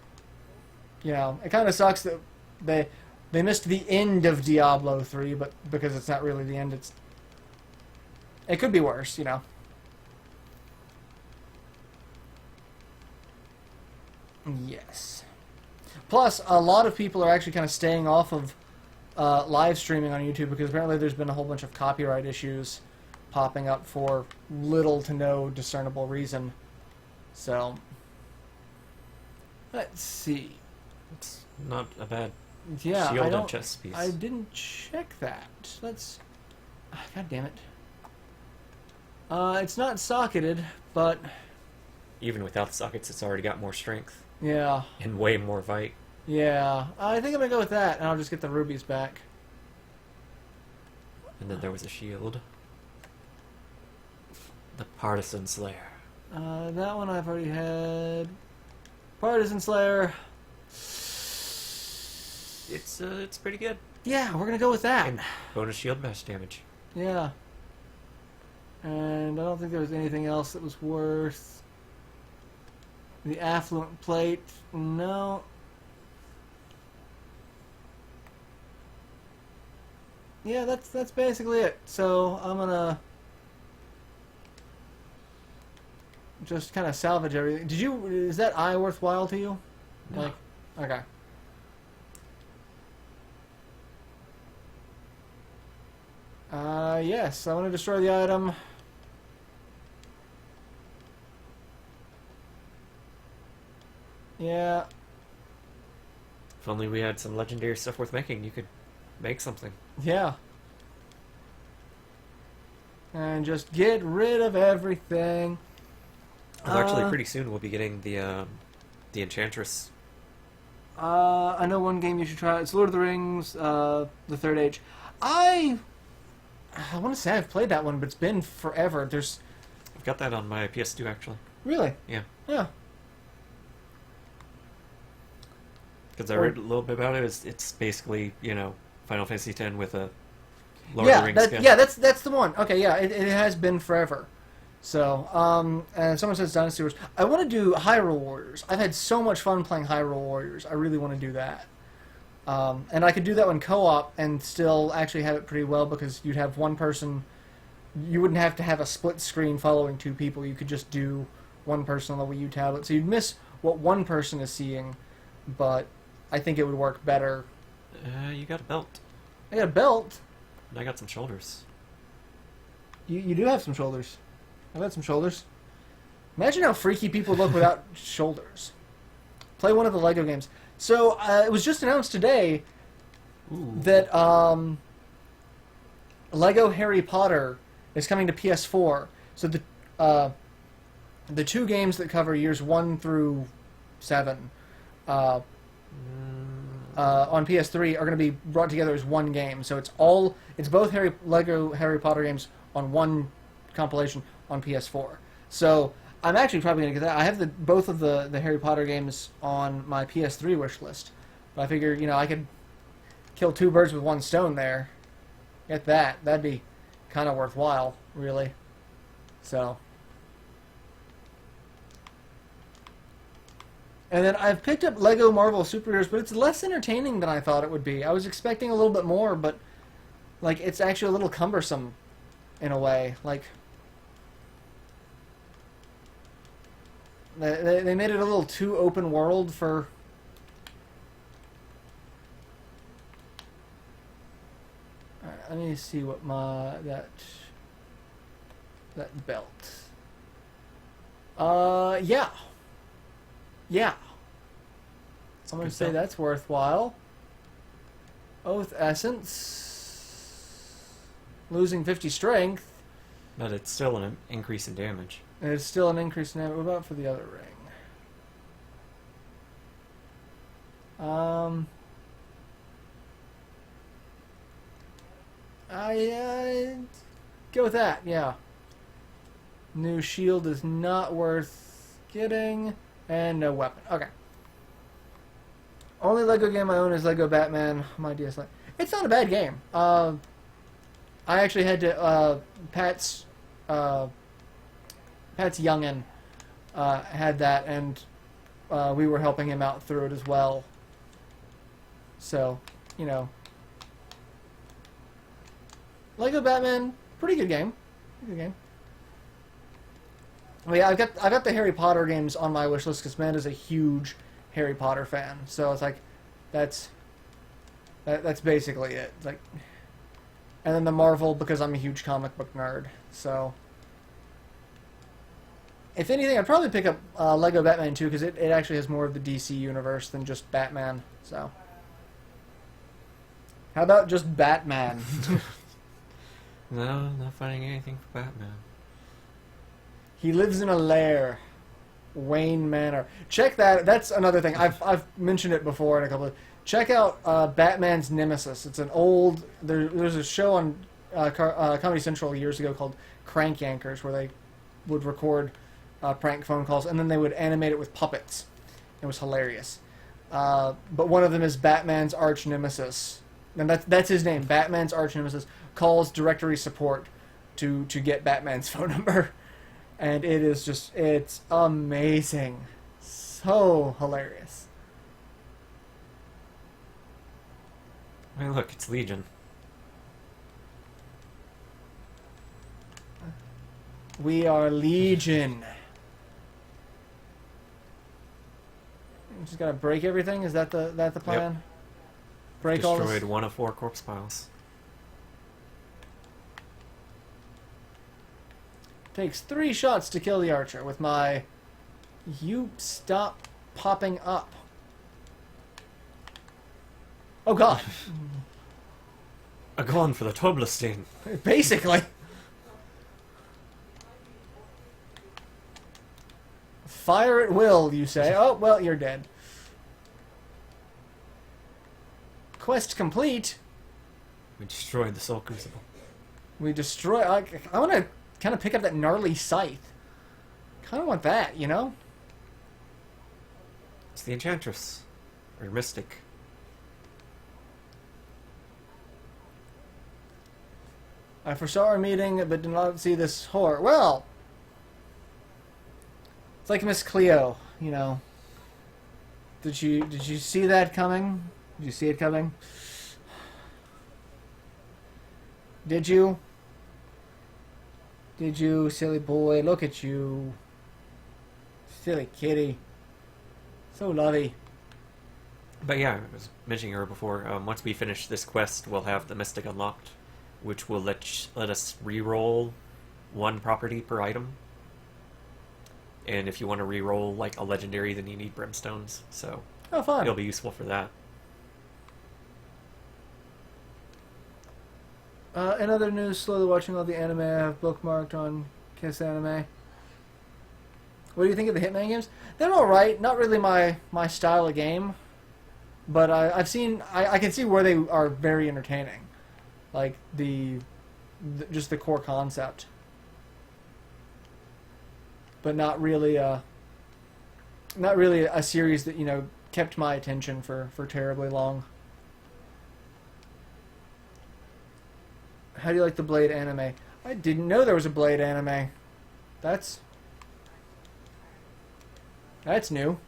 you know, it kind of sucks that they missed the end of Diablo 3, but because it's not really the end, it could be worse, you know. Yes. Plus, a lot of people are actually kind of staying off of live streaming on YouTube because apparently there's been a whole bunch of copyright issues popping up for little to no discernible reason. So, let's see. It's not a bad Yeah, shield and chest piece. I didn't check that. Let's... God damn it. It's not socketed, but... Even without the sockets, it's already got more strength. Yeah. And way more Vite. Yeah. I think I'm gonna go with that, and I'll just get the rubies back. And then there was a shield. The Partisan Slayer. That one I've already had. Partisan Slayer. It's pretty good. Yeah, we're gonna go with that. And bonus shield mash damage. Yeah. And I don't think there was anything else that was worth... The Affluent Plate, no. Yeah, that's basically it. So I'm gonna just kind of salvage everything. Is that eye worthwhile to you? No. Like, okay. Yes, I want to destroy the item. Yeah. If only we had some legendary stuff worth making, you could make something. Yeah. And just get rid of everything. Well, actually, pretty soon we'll be getting the Enchantress. I know one game you should try. It's Lord of the Rings, The Third Age. I want to say I've played that one, but it's been forever. I've got that on my PS2, actually. Really? Yeah. Yeah. Because I read a little bit about it. It's basically, Final Fantasy X with a Lord of the Rings skin. Yeah, that's the one. Okay, yeah, it has been forever. So, and someone says Dynasty Wars. I want to do Hyrule Warriors. I've had so much fun playing Hyrule Warriors. I really want to do that. And I could do that one co-op and still actually have it pretty well because you'd have one person. You wouldn't have to have a split screen following two people. You could just do one person on the Wii U tablet. So you'd miss what one person is seeing, but I think it would work better. You got a belt. I got a belt. And I got some shoulders. You do have some shoulders. I've had some shoulders. Imagine how freaky people look without shoulders. Play one of the Lego games. So, it was just announced today that Lego Harry Potter is coming to PS4. So the two games that cover years 1 through 7 on PS3 are going to be brought together as one game. So it's both Lego Harry Potter games on one compilation on PS4. So I'm actually probably going to get that. I have both of the Harry Potter games on my PS3 wish list. But I figure, I could kill two birds with one stone there. Get that. That'd be kind of worthwhile, really. So. And then I've picked up Lego Marvel Superheroes, but it's less entertaining than I thought it would be. I was expecting a little bit more, but it's actually a little cumbersome in a way. They made it a little too open world for. Alright, let me see what that belt. Yeah. I'm going to say that's worthwhile. Oath Essence. Losing 50 strength. But it's still an increase in damage. And it's still an increase in damage. What about for the other ring? I go with that, yeah. New shield is not worth getting. And no weapon. Okay. Only Lego game I own is Lego Batman. My DS Lite. It's not a bad game. I actually had to Pat's youngin had that, and we were helping him out through it as well. So, Lego Batman, pretty good game. Good game. Well, yeah, I got the Harry Potter games on my wish list because man is a huge Harry Potter fan. So it's that's basically it. And then the Marvel because I'm a huge comic book nerd. So if anything, I'd probably pick up Lego Batman 2 because it actually has more of the DC universe than just Batman. So how about just Batman? No, not finding anything for Batman. He lives in a lair. Wayne Manor. Check that. That's another thing. I've mentioned it before in a couple of... Check out Batman's Nemesis. It's an old... There's a show on Comedy Central years ago called Crank Yankers where they would record prank phone calls and then they would animate it with puppets. It was hilarious. But one of them is Batman's arch nemesis. And that's his name. Batman's arch nemesis calls directory support to get Batman's phone number. And it is it's amazing. So hilarious. Hey, look, it's Legion. We are Legion. You just gotta break everything? Is that the plan? Yep. Break all this? Destroyed one of 4 corpse piles. Takes 3 shots to kill the archer with my... You stop popping up. Oh god. A gun for the Toblestein. Basically. Fire at will, you say. Oh, well, you're dead. Quest complete. We destroyed the Soul Crucible. We destroy... I want to kind of pick up that gnarly scythe. Kind of want that, you know? It's the Enchantress. Or Mystic. I foresaw our meeting, but did not see this whore. Well... It's like Miss Cleo, you know. Did you see that coming? Did you see it coming? Did you? Did you, silly boy? Look at you. Silly kitty. So lovey. But yeah, I was mentioning her before. Once we finish this quest, we'll have the Mystic unlocked, which will let us re-roll 1 property per item. And if you want to re-roll like a legendary, then you need brimstones. So Oh, fun. it'll be useful for that. In other news, slowly watching all the anime I have bookmarked on Kiss Anime. What do you think of the Hitman games? They're alright. Not really my style of game. But I've seen... I can see where they are very entertaining. Like, just the core concept. But not really a series that, you know, kept my attention for terribly long. How do you like the Blade anime? I didn't know there was a Blade anime. That's new.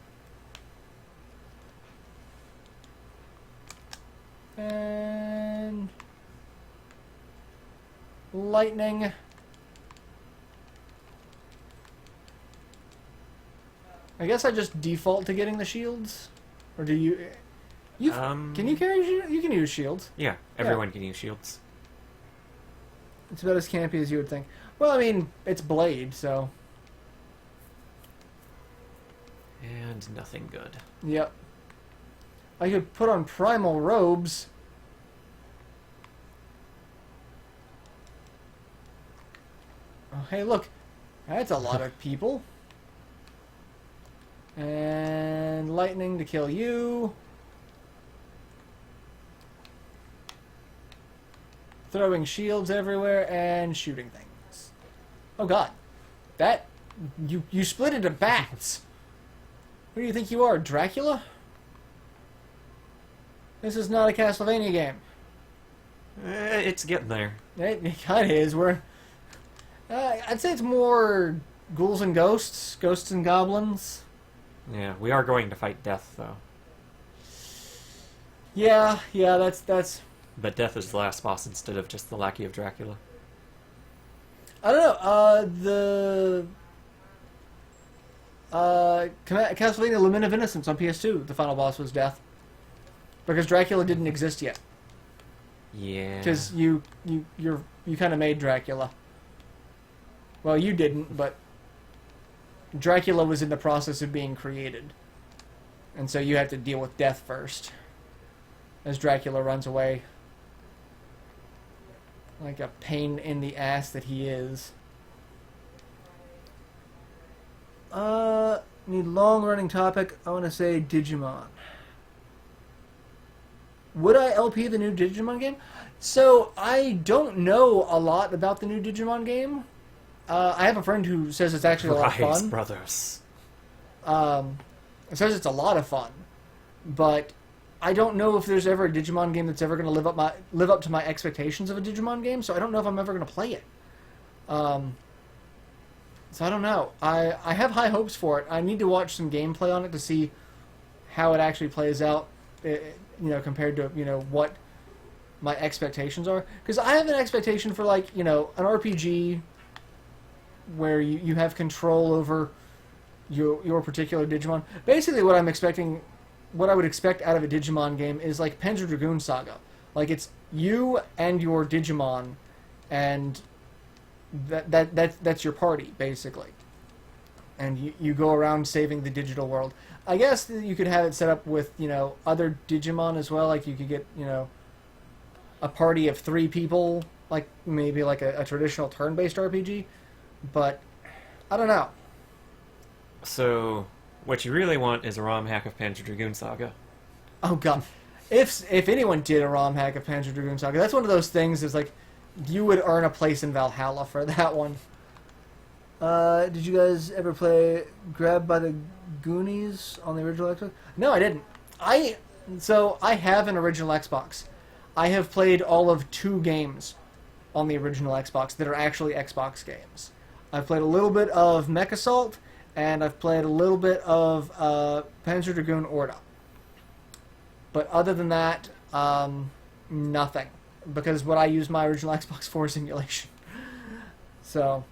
And lightning. I guess I just default to getting the shields, or do you? Can you carry? You can use shields. Yeah, everyone can use shields. It's about as campy as you would think. Well, I mean, it's Blade, so. And nothing good. Yep. I could put on primal robes. Oh, hey, look. That's a lot of people. And lightning to kill you. Throwing shields everywhere and shooting things. Oh god. That... You split into bats. Who do you think you are, Dracula? This is not a Castlevania game. It's getting there. It kind of is. I'd say it's more ghouls and ghosts and goblins. Yeah, we are going to fight Death, though. Yeah, that's... But Death is the last boss instead of just the lackey of Dracula. I don't know, Castlevania Lament of Innocence on PS2, the final boss was Death. Because Dracula didn't exist yet. Yeah. Because you kind of made Dracula. Well, you didn't, but Dracula was in the process of being created. And so you have to deal with Death first. As Dracula runs away. Like a pain in the ass that he is. Need long-running topic. I want to say Digimon. Would I LP the new Digimon game? So, I don't know a lot about the new Digimon game. I have a friend who says it's actually a lot of fun. Brothers. It says it's a lot of fun. But I don't know if there's ever a Digimon game that's ever going to live up to my expectations of a Digimon game, so I don't know if I'm ever going to play it. So I don't know. I have high hopes for it. I need to watch some gameplay on it to see how it actually plays out, compared to, what my expectations are. Because I have an expectation for, an RPG where you have control over your particular Digimon. Basically what I'm expecting, what I would expect out of a Digimon game is like Panzer Dragoon Saga. Like, it's you and your Digimon, and that's your party basically, and you go around saving the digital world. I guess that you could have it set up with other Digimon as well. Like you could get a party of 3 people, like maybe like a traditional turn-based RPG, but I don't know. So, what you really want is a ROM hack of Panzer Dragoon Saga. Oh god, if anyone did a ROM hack of Panzer Dragoon Saga, that's one of those things. Is like you would earn a place in Valhalla for that one. Did you guys ever play Grabbed by the Goonies on the original Xbox? No, I didn't. So I have an original Xbox. I have played all of 2 games on the original Xbox that are actually Xbox games. I've played a little bit of Mech Assault, and I've played a little bit of Panzer Dragoon Orta. But other than that, nothing. Because what I use my original Xbox for is emulation. So,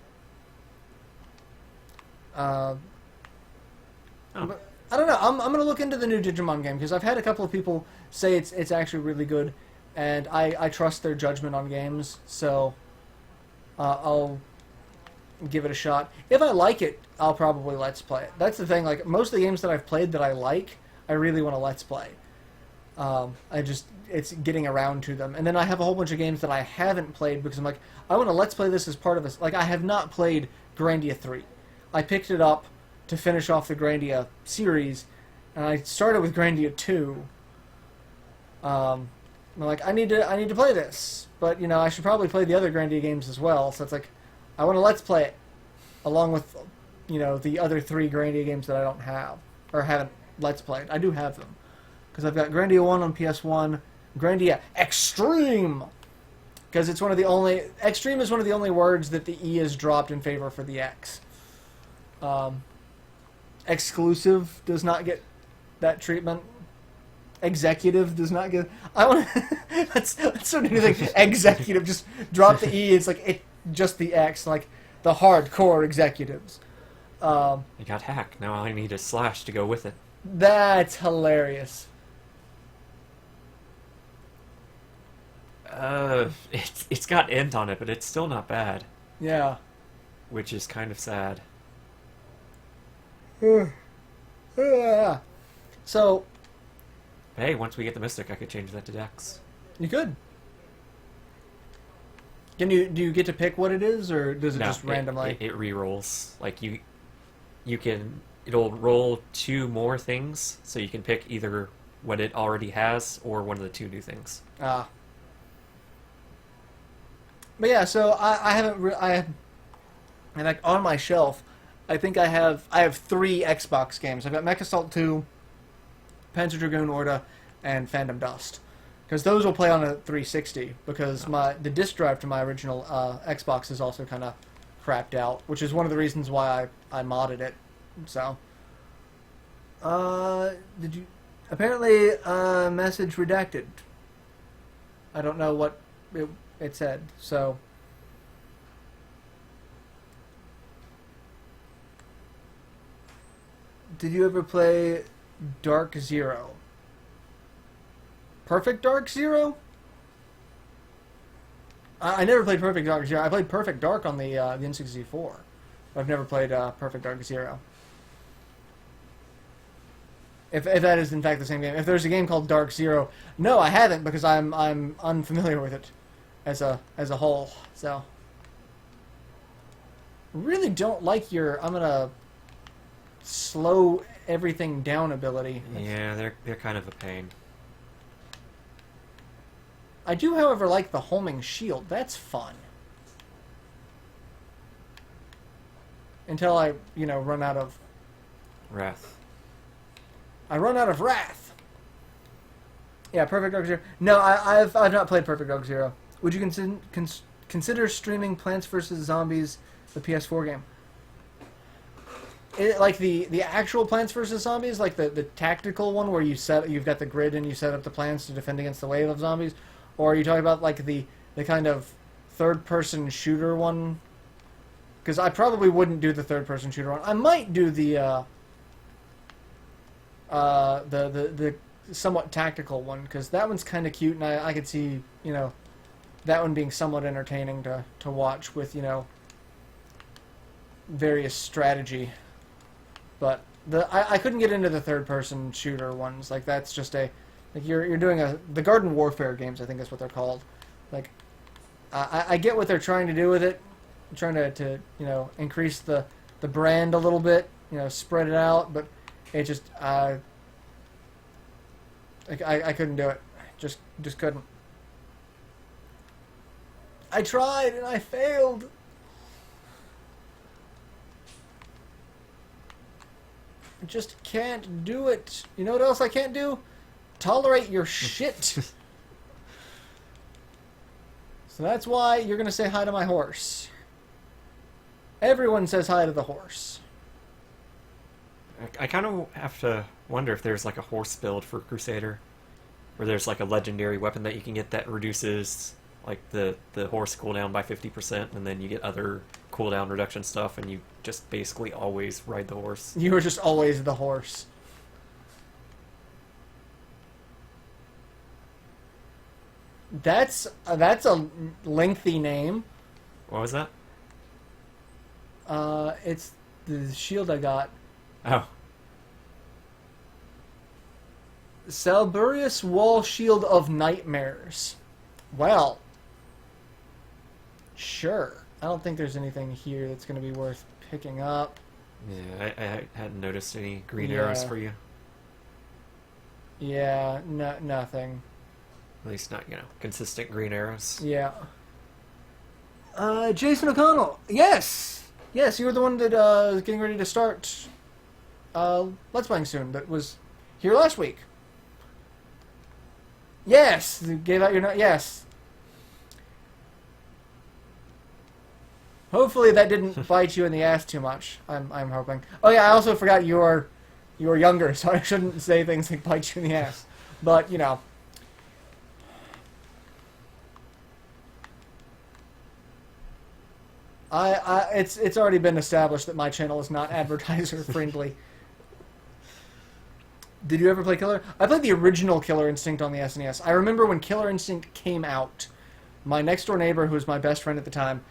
but I don't know. I'm going to look into the new Digimon game because I've had a couple of people say it's actually really good, and I trust their judgment on games. So, I'll give it a shot. If I like it, I'll probably Let's Play it. That's the thing. Like most of the games that I've played that I like, I really want to Let's Play. It's getting around to them. And then I have a whole bunch of games that I haven't played because I'm like, I want to Let's Play this as part of this. Like, I have not played Grandia 3. I picked it up to finish off the Grandia series, and I started with Grandia 2. I'm like, I need to play this. But, I should probably play the other Grandia games as well. So it's like, I want to Let's Play it, along with, the other 3 Grandia games that I don't have, or haven't Let's Played. I do have them. Because I've got Grandia 1 on PS1, Grandia Extreme, because it's one of the only... Extreme is one of the only words that the E is dropped in favor for the X. Exclusive does not get that treatment. Executive does not get... I want to... let's sort of do anything. Executive, just drop the E, it's like just the X, like the hardcore executives. It got hacked. Now I need a slash to go with it. That's hilarious. It's got int on it, but it's still not bad. Yeah. Which is kind of sad. So... Hey, once we get the Mystic, I could change that to Dex. You could. Do you get to pick what it is, or does it just randomly? It re-rolls. Like, it'll roll 2 more things, so you can pick either what it already has, or one of the 2 new things. Ah. But yeah, so I haven't... and like, on my shelf, I think I have 3 Xbox games. I've got Mech Assault 2, Panzer Dragoon Orta, and Phantom Dust. Because those will play on a 360, because the disc drive to my original Xbox is also kind of crapped out, which is one of the reasons why I modded it. So, did you... Apparently, message redacted. I don't know what it said, so... Did you ever play Dark Zero? Perfect Dark Zero? I never played Perfect Dark Zero. I played Perfect Dark on the N64. But I've never played Perfect Dark Zero. If that is in fact the same game. If there's a game called Dark Zero, no, I haven't because I'm unfamiliar with it as a whole. So really don't like your I'm gonna slow everything down ability. Yeah, they're kind of a pain. I do, however, like the homing shield. That's fun. Until I, run out of... Wrath. I run out of wrath. Yeah, Perfect Dark Zero. No, I've not played Perfect Dark Zero. Would you consider streaming Plants vs. Zombies, the PS4 game? Like the actual Plants vs. Zombies, like the tactical one where you've got the grid and you set up the plants to defend against the wave of zombies? Or are you talking about like the kind of third-person shooter one? Because I probably wouldn't do the third-person shooter one. I might do the somewhat tactical one, because that one's kind of cute, and I could see that one being somewhat entertaining to watch with various strategy. But I couldn't get into the third-person shooter ones. Like, that's just like you're doing the Garden Warfare games, I think is what they're called. Like, I get what they're trying to do with it, trying to increase the brand a little bit, spread it out, but it just I couldn't do it. Just couldn't. I tried and I failed. I just can't do it. You know what else I can't do? Tolerate your shit. So that's why you're going to say hi to my horse. Everyone says hi to the horse. I kind of have to wonder if there's like a horse build for Crusader, where there's like a legendary weapon that you can get that reduces like the horse cooldown by 50%, and then you get other cooldown reduction stuff, and you just basically always ride the horse. You were just always the horse. That's a lengthy name. What was that? It's the shield I got. Oh. Salburius Wall Shield of Nightmares. Well, sure. I don't think there's anything here that's going to be worth picking up. Yeah, I hadn't noticed any green arrows for you. Yeah, nothing. At least not, consistent green arrows. Yeah. Jason O'Connell. Yes! Yes, you were the one that was getting ready to start Let's Playing soon. That was here last week. Yes! You gave out your note. Yes. Hopefully that didn't bite you in the ass too much. I'm hoping. Oh yeah, I also forgot you are younger, so I shouldn't say things like bite you in the ass. But, it's already been established that my channel is not advertiser friendly. Did you ever play Killer? I played the original Killer Instinct on the SNES. I remember when Killer Instinct came out, my next door neighbor, who was my best friend at the time,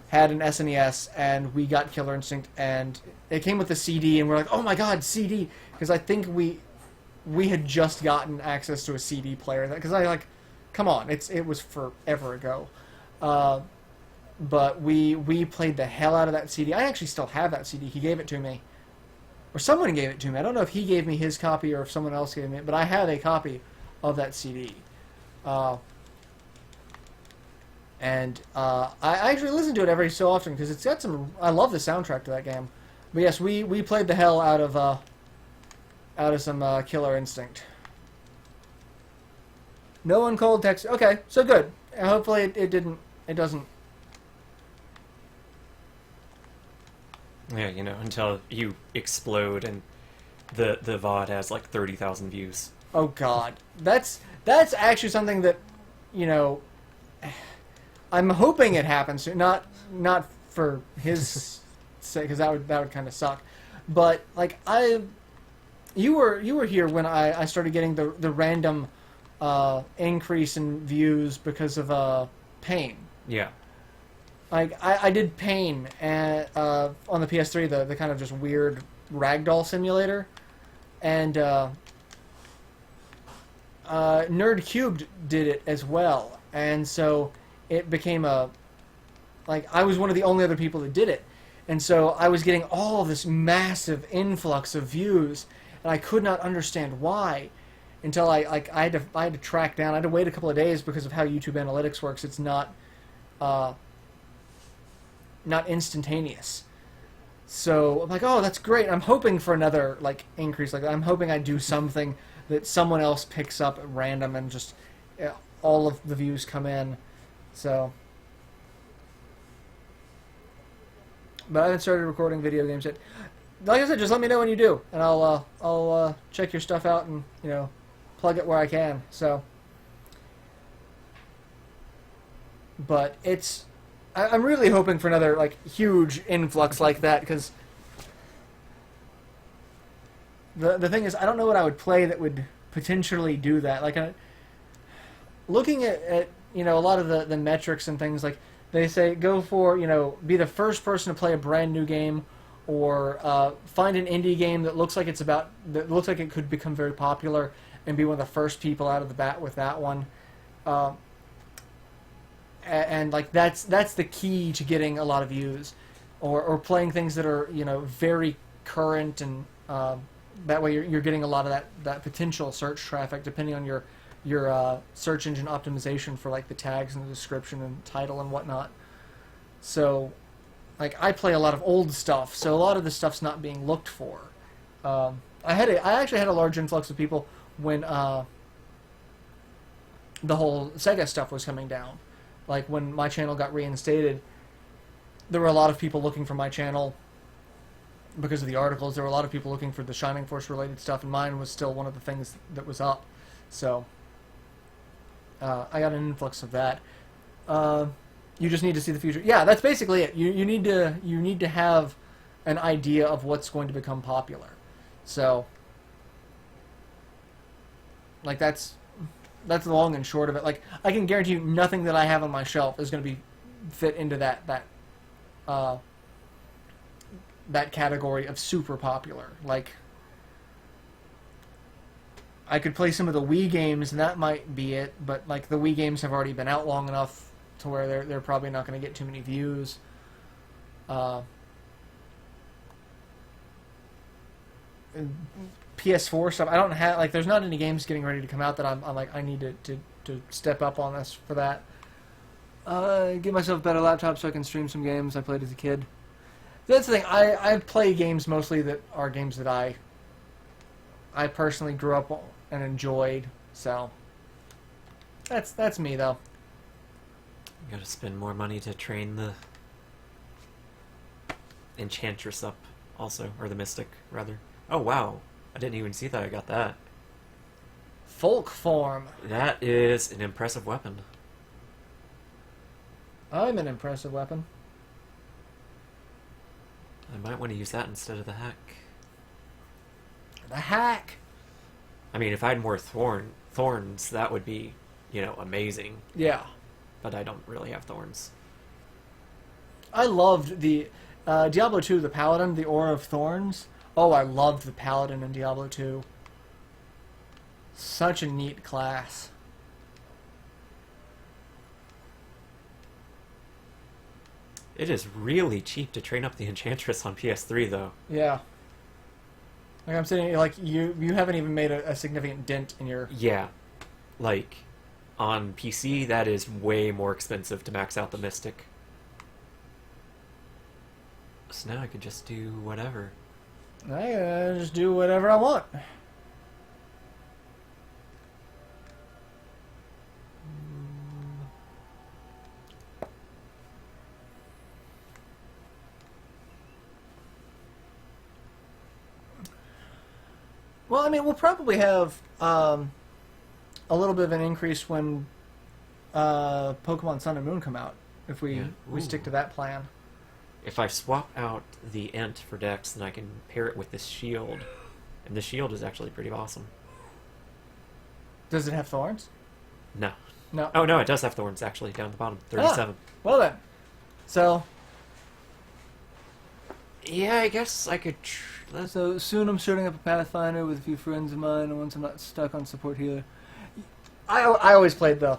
had an SNES, and we got Killer Instinct, and it came with a CD, and we're like, oh my god, CD! Because I think we had just gotten access to a CD player. Because come on, it was forever ago. But we played the hell out of that CD. I actually still have that CD. He gave it to me. Or someone gave it to me. I don't know if he gave me his copy or if someone else gave me it, but I have a copy of that CD. And I actually listen to it every so often because it's got some... I love the soundtrack to that game. But yes, we played the hell out of some Killer Instinct. No one called text. Okay, so good. Hopefully it doesn't... Yeah, until you explode and the VOD has like 30,000 views. Oh god. That's actually something that, I'm hoping it happens soon. Not for his sake, because that would kind of suck. But like you were here when I started getting the random increase in views because of Pain. Yeah. Like I did Pain on the PS3, the kind of just weird ragdoll simulator, and Nerd Cubed did it as well, and so it became I was one of the only other people that did it, and so I was getting all this massive influx of views, and I could not understand why, until I had to track down. I had to wait a couple of days because of how YouTube Analytics works. It's not instantaneous. So I'm like, oh, that's great. I'm hoping for another increase. I'm hoping I do something that someone else picks up at random and just all of the views come in. So, but I haven't started recording video games yet. Like I said, just let me know when you do, and I'll check your stuff out and plug it where I can. So, but I'm really hoping for another huge influx like that, because the thing is, I don't know what I would play that would potentially do that. Looking at a lot of the metrics and things, They say go for, be the first person to play a brand new game, or find an indie game that looks like it could become very popular, and be one of the first people out of the bat with that one. And like that's the key to getting a lot of views, or playing things that are very current, and that way you're getting a lot of that potential search traffic, depending on your search engine optimization for like the tags and the description and title and whatnot. So, like, I play a lot of old stuff, so a lot of the stuff's not being looked for. I actually had a large influx of people when the whole Sega stuff was coming down. Like, when my channel got reinstated, there were a lot of people looking for my channel because of the articles. There were a lot of people looking for the Shining Force related stuff, and mine was still one of the things that was up. So I got an influx of that. You just need to see the future. Yeah, that's basically it. You need to have an idea of what's going to become popular. So, like, that's the long and short of it. Like, I can guarantee you nothing that I have on my shelf is going to be fit into that category of super popular. Like, I could play some of the Wii games, and that might be it. But like, the Wii games have already been out long enough to where they're probably not going to get too many views. PS4 stuff, I don't have, like, there's not any games getting ready to come out that I'm like, I need to step up on this for that. Get myself a better laptop so I can stream some games I played as a kid. That's the thing. I play games mostly that are games that I personally grew up on and enjoyed. So that's me, though. You gotta spend more money to train the Enchantress up, also, or the Mystic, rather. Oh wow, I didn't even see that I got that. Folk form. That is an impressive weapon. I'm an impressive weapon. I might want to use that instead of the hack. The hack. I mean, if I had more thorns, that would be, amazing. Yeah. But I don't really have thorns. I loved the Diablo 2, the Paladin, the Aura of Thorns. Oh, I loved the Paladin in Diablo 2. Such a neat class. It is really cheap to train up the Enchantress on PS3, though. Yeah. Like, I'm saying, like, you haven't even made a significant dent in your... Yeah. Like, on PC, that is way more expensive to max out the Mystic. So now I could just do whatever. I just do whatever I want. Well, I mean, we'll probably have a little bit of an increase when Pokemon Sun and Moon come out, if we stick to that plan. If I swap out the Ent for Dex, then I can pair it with this shield. And the shield is actually pretty awesome. Does it have thorns? No. No. Oh, no, it does have thorns, actually, down the bottom. 37. Well then. So... Yeah, I guess I could... So soon I'm starting up a Pathfinder with a few friends of mine, and once I'm not stuck on support healer. I always played a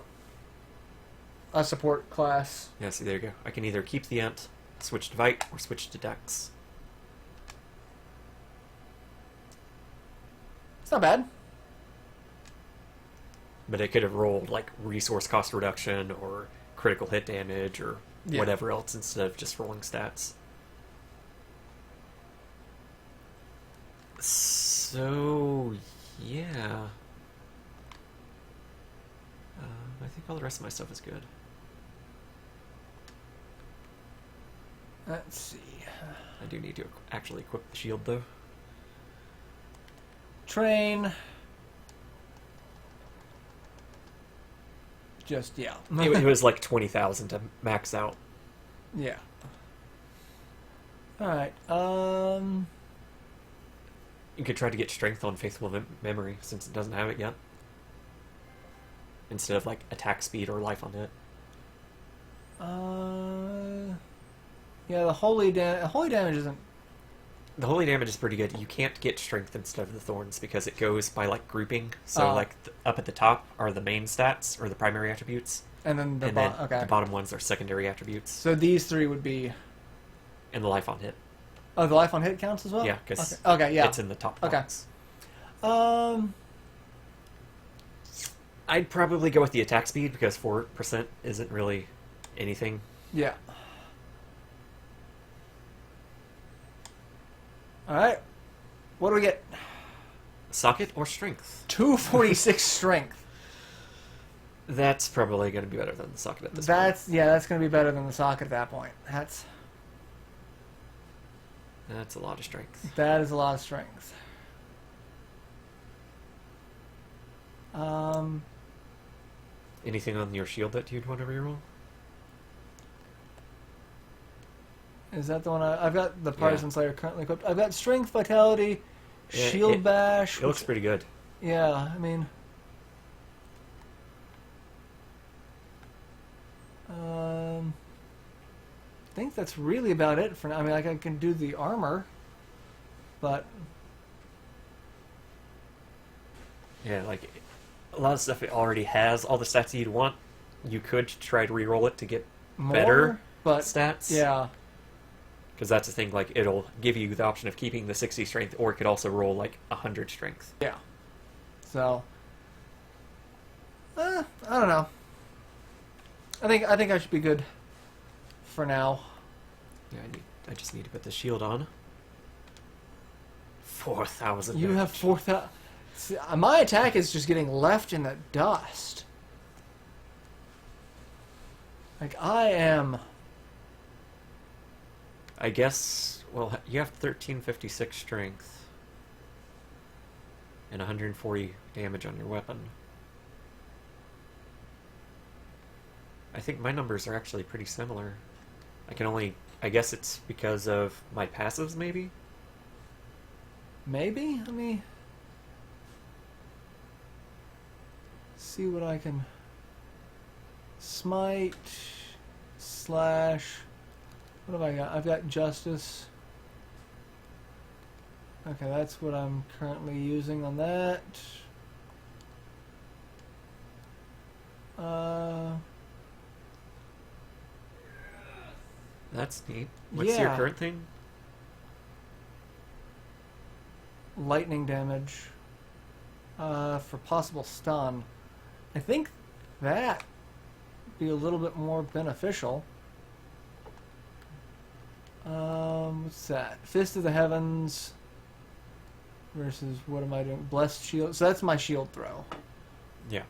support class. Yeah, see, there you go. I can either keep the Ent, switch to Vite, or switch to Dex. It's not bad. But it could have rolled, like, resource cost reduction, or critical hit damage, or whatever else, instead of just rolling stats. So, yeah. I think all the rest of my stuff is good. Let's see. I do need to actually equip the shield, though. Train. Just, yeah. It was like 20,000 to max out. Yeah. Alright, You could try to get strength on Faithful Memory, since it doesn't have it yet. Instead of, like, attack speed or life on it. Yeah, the holy damage isn't. The holy damage is pretty good. You can't get strength instead of the thorns because it goes by like grouping. So like up at the top are the main stats or the primary attributes, And then the and then okay. the bottom ones are secondary attributes. So these three would be. And the life on hit. Oh, the life on hit counts as well. Yeah, because okay, yeah, it's in the top Okay. box. Um, I'd probably go with the attack speed because 4% isn't really anything. yeah. All right. What do we get? Socket or strength? 246 strength. That's probably going to be better than the socket at this point. That's that's going to be better than the socket at that point. That's a lot of strength. That is a lot of strength. Anything on your shield that you'd want to reroll? Is that the one I've got? The Partisan Yeah. Slayer currently equipped. I've got Strength, Vitality, Yeah, Shield Bash. It looks pretty good. Yeah, I mean, I think that's really about it for now. I mean, like I can do the armor, but Yeah, like a lot of stuff it already has all the stats you'd want. You could try to reroll it to get more. better But stats. yeah, Because that's the thing, like, it'll give you the option of keeping the 60 strength, or it could also roll, like, 100 strength. yeah. So, I don't know. I think I should be good for now. Yeah, I just need to put the shield on. 4,000 You have damage. 4,000. My attack is just getting left in the dust. Like, I am. I guess, well, you have 1356 strength. And 140 damage on your weapon. I think my numbers are actually pretty similar. I guess it's because of my passives, maybe? Maybe? Let me see what I can. Smite / what have I got? I've got Justice. Okay, that's what I'm currently using on that. That's neat. What's your Yeah. current thing? Lightning damage for possible stun. I think that would be a little bit more beneficial. What's that? Fist of the Heavens versus what am I doing? Blessed Shield. So that's my shield throw. Yeah.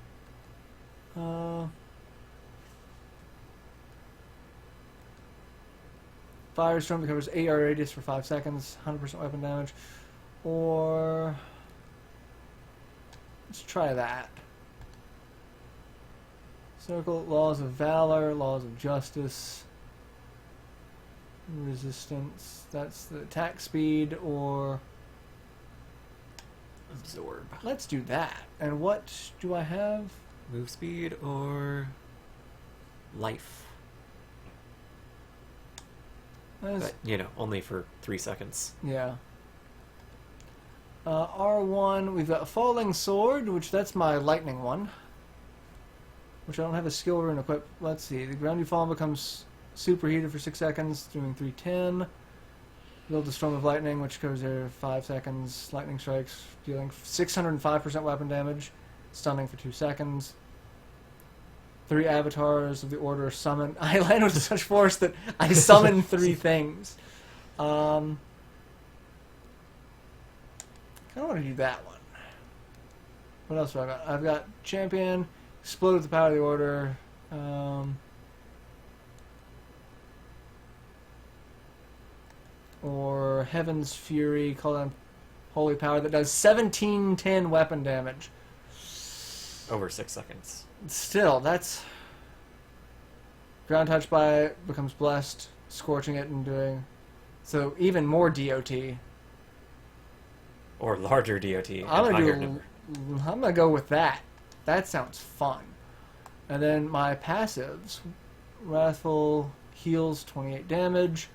Firestorm that covers 8 yard radius for 5 seconds, 100% weapon damage. Or let's try that. Circle, Laws of Valor, Laws of Justice, Resistance. That's the attack speed, or Absorb. let's do that. And what do I have? Move speed or life. That's- But, only for 3 seconds. Yeah. R1, we've got Falling Sword, which that's my lightning one. Which I don't have a skill rune equipped. Let's see. The ground you fall on becomes superheated for 6 seconds, doing 310. Build a Storm of Lightning, which goes there 5 seconds. Lightning strikes, dealing 605% weapon damage, stunning for 2 seconds. 3 avatars of the Order summon. I land with such force that I summon 3 things. I don't want to do that one. What else do I got? I've got Champion, Explode with the Power of the Order. Or Heaven's Fury, call down Holy Power that does 1710 weapon damage. Over 6 seconds. Still, that's... Ground touch by it becomes blessed, scorching it and doing... So even more DOT. Or larger DOT. And I'm higher gonna number. I'm gonna go with that. That sounds fun. And then my passives Wrathful heals 28 damage.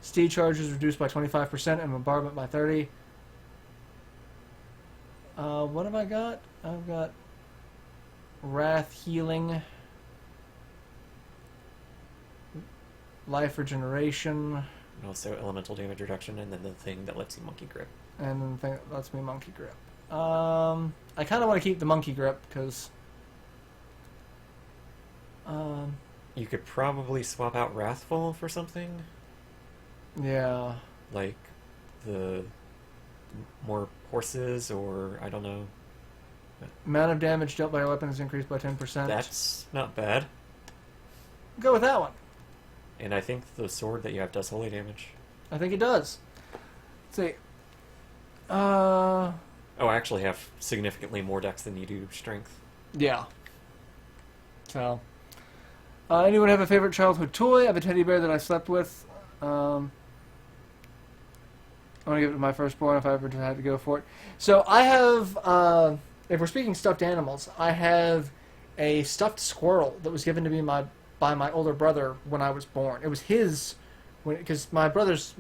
Steed charge is reduced by 25% and bombardment by 30. What have I got? I've got Wrath healing, life regeneration, And also elemental damage reduction, and then the thing that lets you monkey grip. and then the thing that lets me monkey grip. I kind of want to keep the monkey grip because You could probably swap out Wrathful for something, yeah. like the more horses, or I don't know. Amount of damage dealt by a weapon is increased by 10%. That's not bad. Go with that one. And I think the sword that you have does holy damage. I think it does. Let's see. Oh, I actually have significantly more dex than you do strength. Yeah. So, anyone have a favorite childhood toy? I have a teddy bear that I slept with. I want to give it to my firstborn if I ever had to go for it. So I have, if we're speaking stuffed animals, I have a stuffed squirrel that was given to me by my older brother when I was born. It was his, because my brother's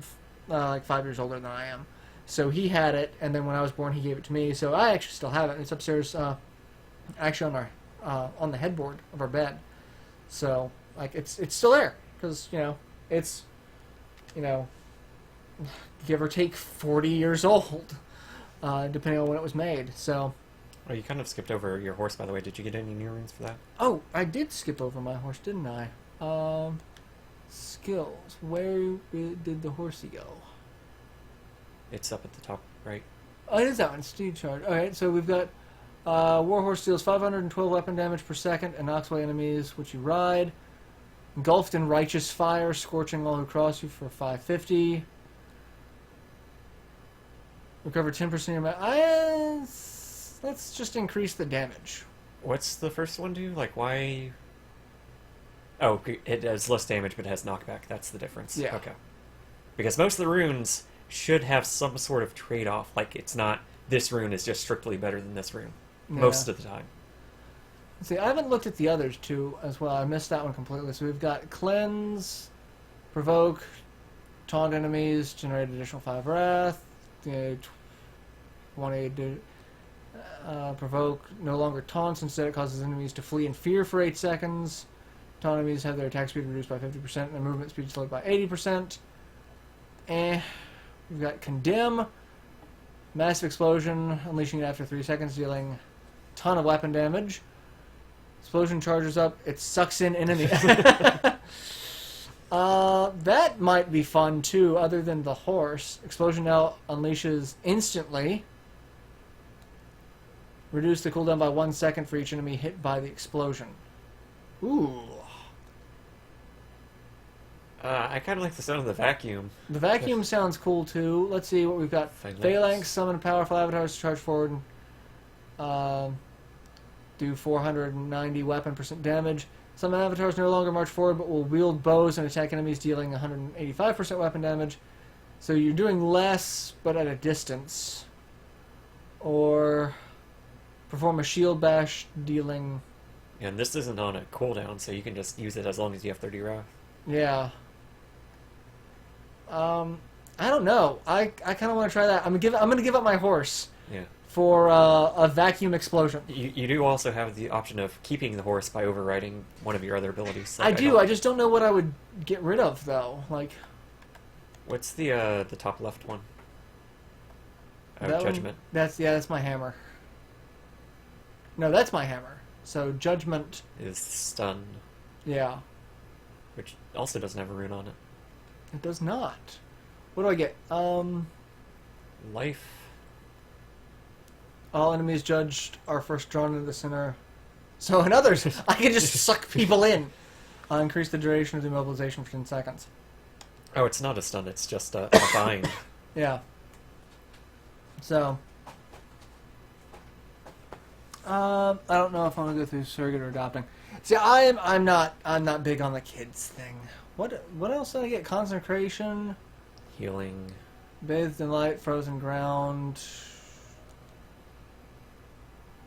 like 5 years older than I am. So he had it, and then when I was born, he gave it to me. So I actually still have it. It's upstairs, actually on the headboard of our bed. So like it's still there because it's give or take 40 years old, depending on when it was made. So. Oh, you kind of skipped over your horse, by the way. Did you get any new runes for that? Oh, I did skip over my horse, didn't I? Skills. Where did the horsey go? It's up at the top right. Oh, it is that one. Steed charge. Alright, so we've got Warhorse deals 512 weapon damage per second and knocks away enemies which you ride. Engulfed in righteous fire, scorching all who cross you for 550. Recover 10% of your let's just increase the damage. What's the first one do? Like, why? Oh, it does less damage, but it has knockback. That's the difference. Yeah. Okay. Because most of the runes should have some sort of trade-off. Like, it's not, this rune is just strictly better than this rune. Yeah. Most of the time. See, I haven't looked at the others too as well. I missed that one completely. So we've got Cleanse, Provoke, Taunt enemies, generate additional 5 Wrath, 1 Provoke no longer taunts, instead it causes enemies to flee in fear for 8 seconds. Taunt enemies have their attack speed reduced by 50% and their movement speed slowed by 80%. We've got Condemn, Massive Explosion, unleashing it after 3 seconds, dealing a ton of weapon damage. Explosion charges up, it sucks in enemies. That might be fun too, other than the horse. Explosion now unleashes instantly. Reduce the cooldown by 1 second for each enemy hit by the explosion. Ooh. I kind of like the sound of the vacuum. The vacuum sounds cool too. Let's see what we've got. Phalanx, summon powerful avatars to charge forward and do 490 weapon % damage. Some avatars no longer march forward but will wield bows and attack enemies, dealing 185% weapon damage. So you're doing less but at a distance. Or perform a shield bash, dealing... And this isn't on a cooldown, so you can just use it as long as you have 30 wrath. Yeah. I don't know. I kind of want to try that. I'm gonna give up my horse. Yeah. For a vacuum explosion. You do also have the option of keeping the horse by overriding one of your other abilities. Like, I do. I just don't know what I would get rid of though. Like. What's the top left one? Oh, Judgment. That's my hammer. No, that's my hammer. So Judgment is stun. Yeah. Which also doesn't have a rune on it. It does not. What do I get? Life. All enemies judged are first drawn into the center. So in others, I can just suck people in. Increase the duration of the immobilization for 10 seconds. Oh, it's not a stun, it's just a bind. Yeah. So, I don't know if I want to go through surrogate or adopting. See, I'm not big on the kids thing. What else did I get? Consecration, Healing. bathed in light, frozen ground,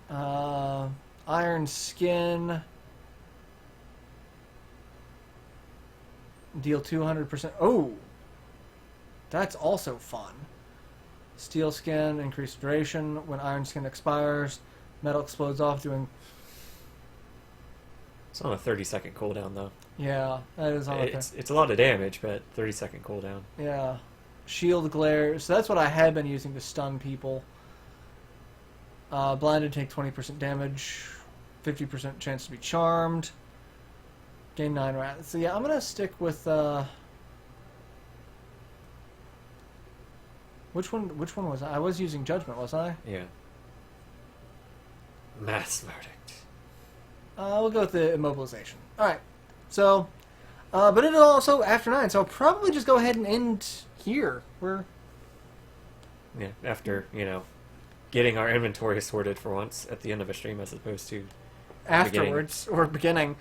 iron skin, Deal 200%. Oh, that's also fun. Steel skin, increased duration. When iron skin expires, metal explodes off doing... It's on a 30-second cooldown, though. Yeah, that is on It's a lot of damage, but 30-second cooldown. Yeah. Shield glare. So that's what I had been using to stun people. Blinded, take 20% damage. 50% chance to be charmed. Gain 9 rounds. So yeah, I'm going to stick with... Which one was I? I was using Judgment, wasn't I? Yeah. Mass verdict. We'll go with the immobilization. Alright. So, but it is also after 9, so I'll probably just go ahead and end here. Yeah, after, getting our inventory sorted for once at the end of a stream as opposed to afterwards or beginning.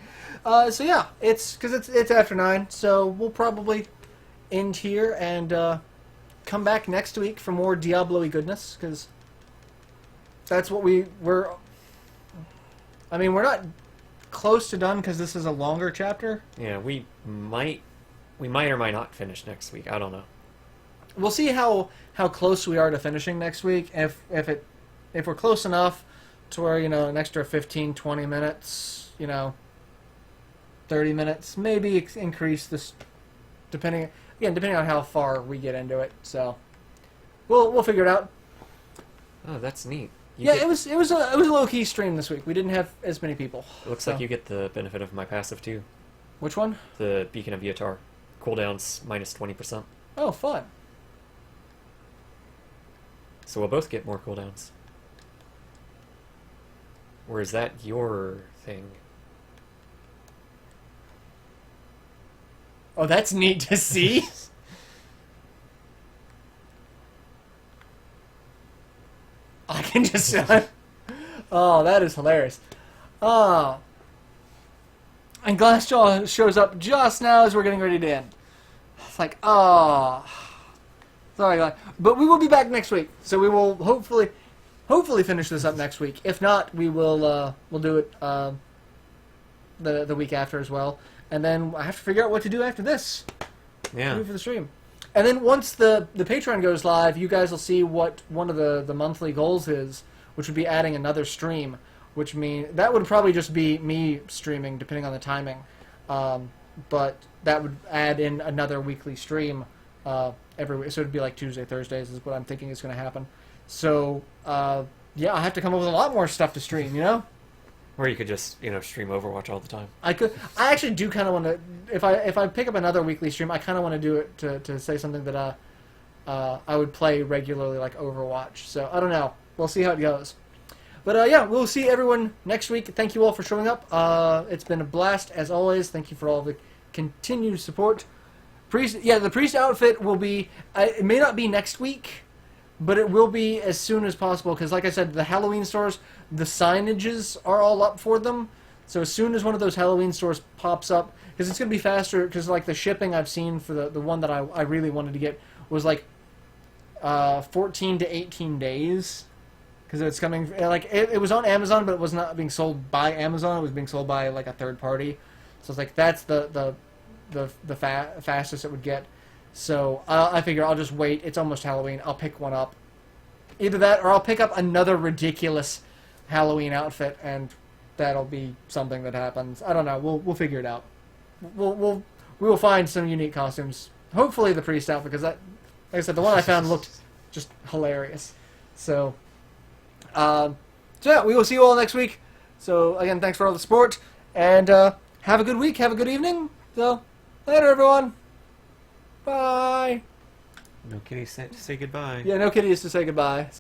So yeah, it's because it's after 9, so we'll probably end here and come back next week for more Diablo-y goodness, because that's what we're. I mean, we're not close to done because this is a longer chapter. Yeah, we might or might not finish next week. I don't know. We'll see how close we are to finishing next week. If we're close enough to where, an extra 15, 20 minutes, 30 minutes, maybe increase this, depending on how far we get into it. So we'll figure it out. Oh, that's neat. It was a low key stream this week. We didn't have as many people. It looks like you get the benefit of my passive too. Which one? The Beacon of Yatar. Cooldowns minus 20%. Oh, fun. So we'll both get more cooldowns. Or is that your thing? Oh, that's neat to see. I can just... Oh, that is hilarious. Oh. And Glassjaw shows up just now as we're getting ready to end. It's like, oh. Sorry, guys. But we will be back next week. So we will hopefully finish this up next week. If not, we'll do it the week after as well. And then I have to figure out what to do after this. Yeah. Do for the stream. And then once the Patreon goes live, you guys will see what one of the monthly goals is, which would be adding another stream, which means that would probably just be me streaming, depending on the timing. But that would add in another weekly stream every week. So it would be like Tuesday, Thursdays is what I'm thinking is going to happen. So, yeah, I have to come up with a lot more stuff to stream, Or you could just, stream Overwatch all the time. I could. I actually do kind of want to. If I pick up another weekly stream, I kind of want to do it to say something that I would play regularly, like Overwatch. So I don't know. We'll see how it goes. But yeah, we'll see everyone next week. Thank you all for showing up. It's been a blast as always. Thank you for all the continued support. The priest outfit will be. It may not be next week, but it will be as soon as possible. Because, like I said, the Halloween stores, the signages are all up for them. So as soon as one of those Halloween stores pops up, because it's going to be faster, because like the shipping I've seen for the one that I really wanted to get was like 14 to 18 days. Because it's coming, like, it was on Amazon, but it was not being sold by Amazon. It was being sold by, like, a third party. So it's like, that's the fastest it would get. So I figure I'll just wait. It's almost Halloween. I'll pick one up. Either that, or I'll pick up another ridiculous Halloween outfit, and that'll be something that happens. I don't know. We'll figure it out. We will find some unique costumes. Hopefully the priest outfit, because that, like I said, the one I found looked just hilarious. So yeah, we will see you all next week. So again, thanks for all the support, and have a good week, have a good evening. So later, everyone. Bye. No kitties to say goodbye. Yeah, no kitties to say goodbye.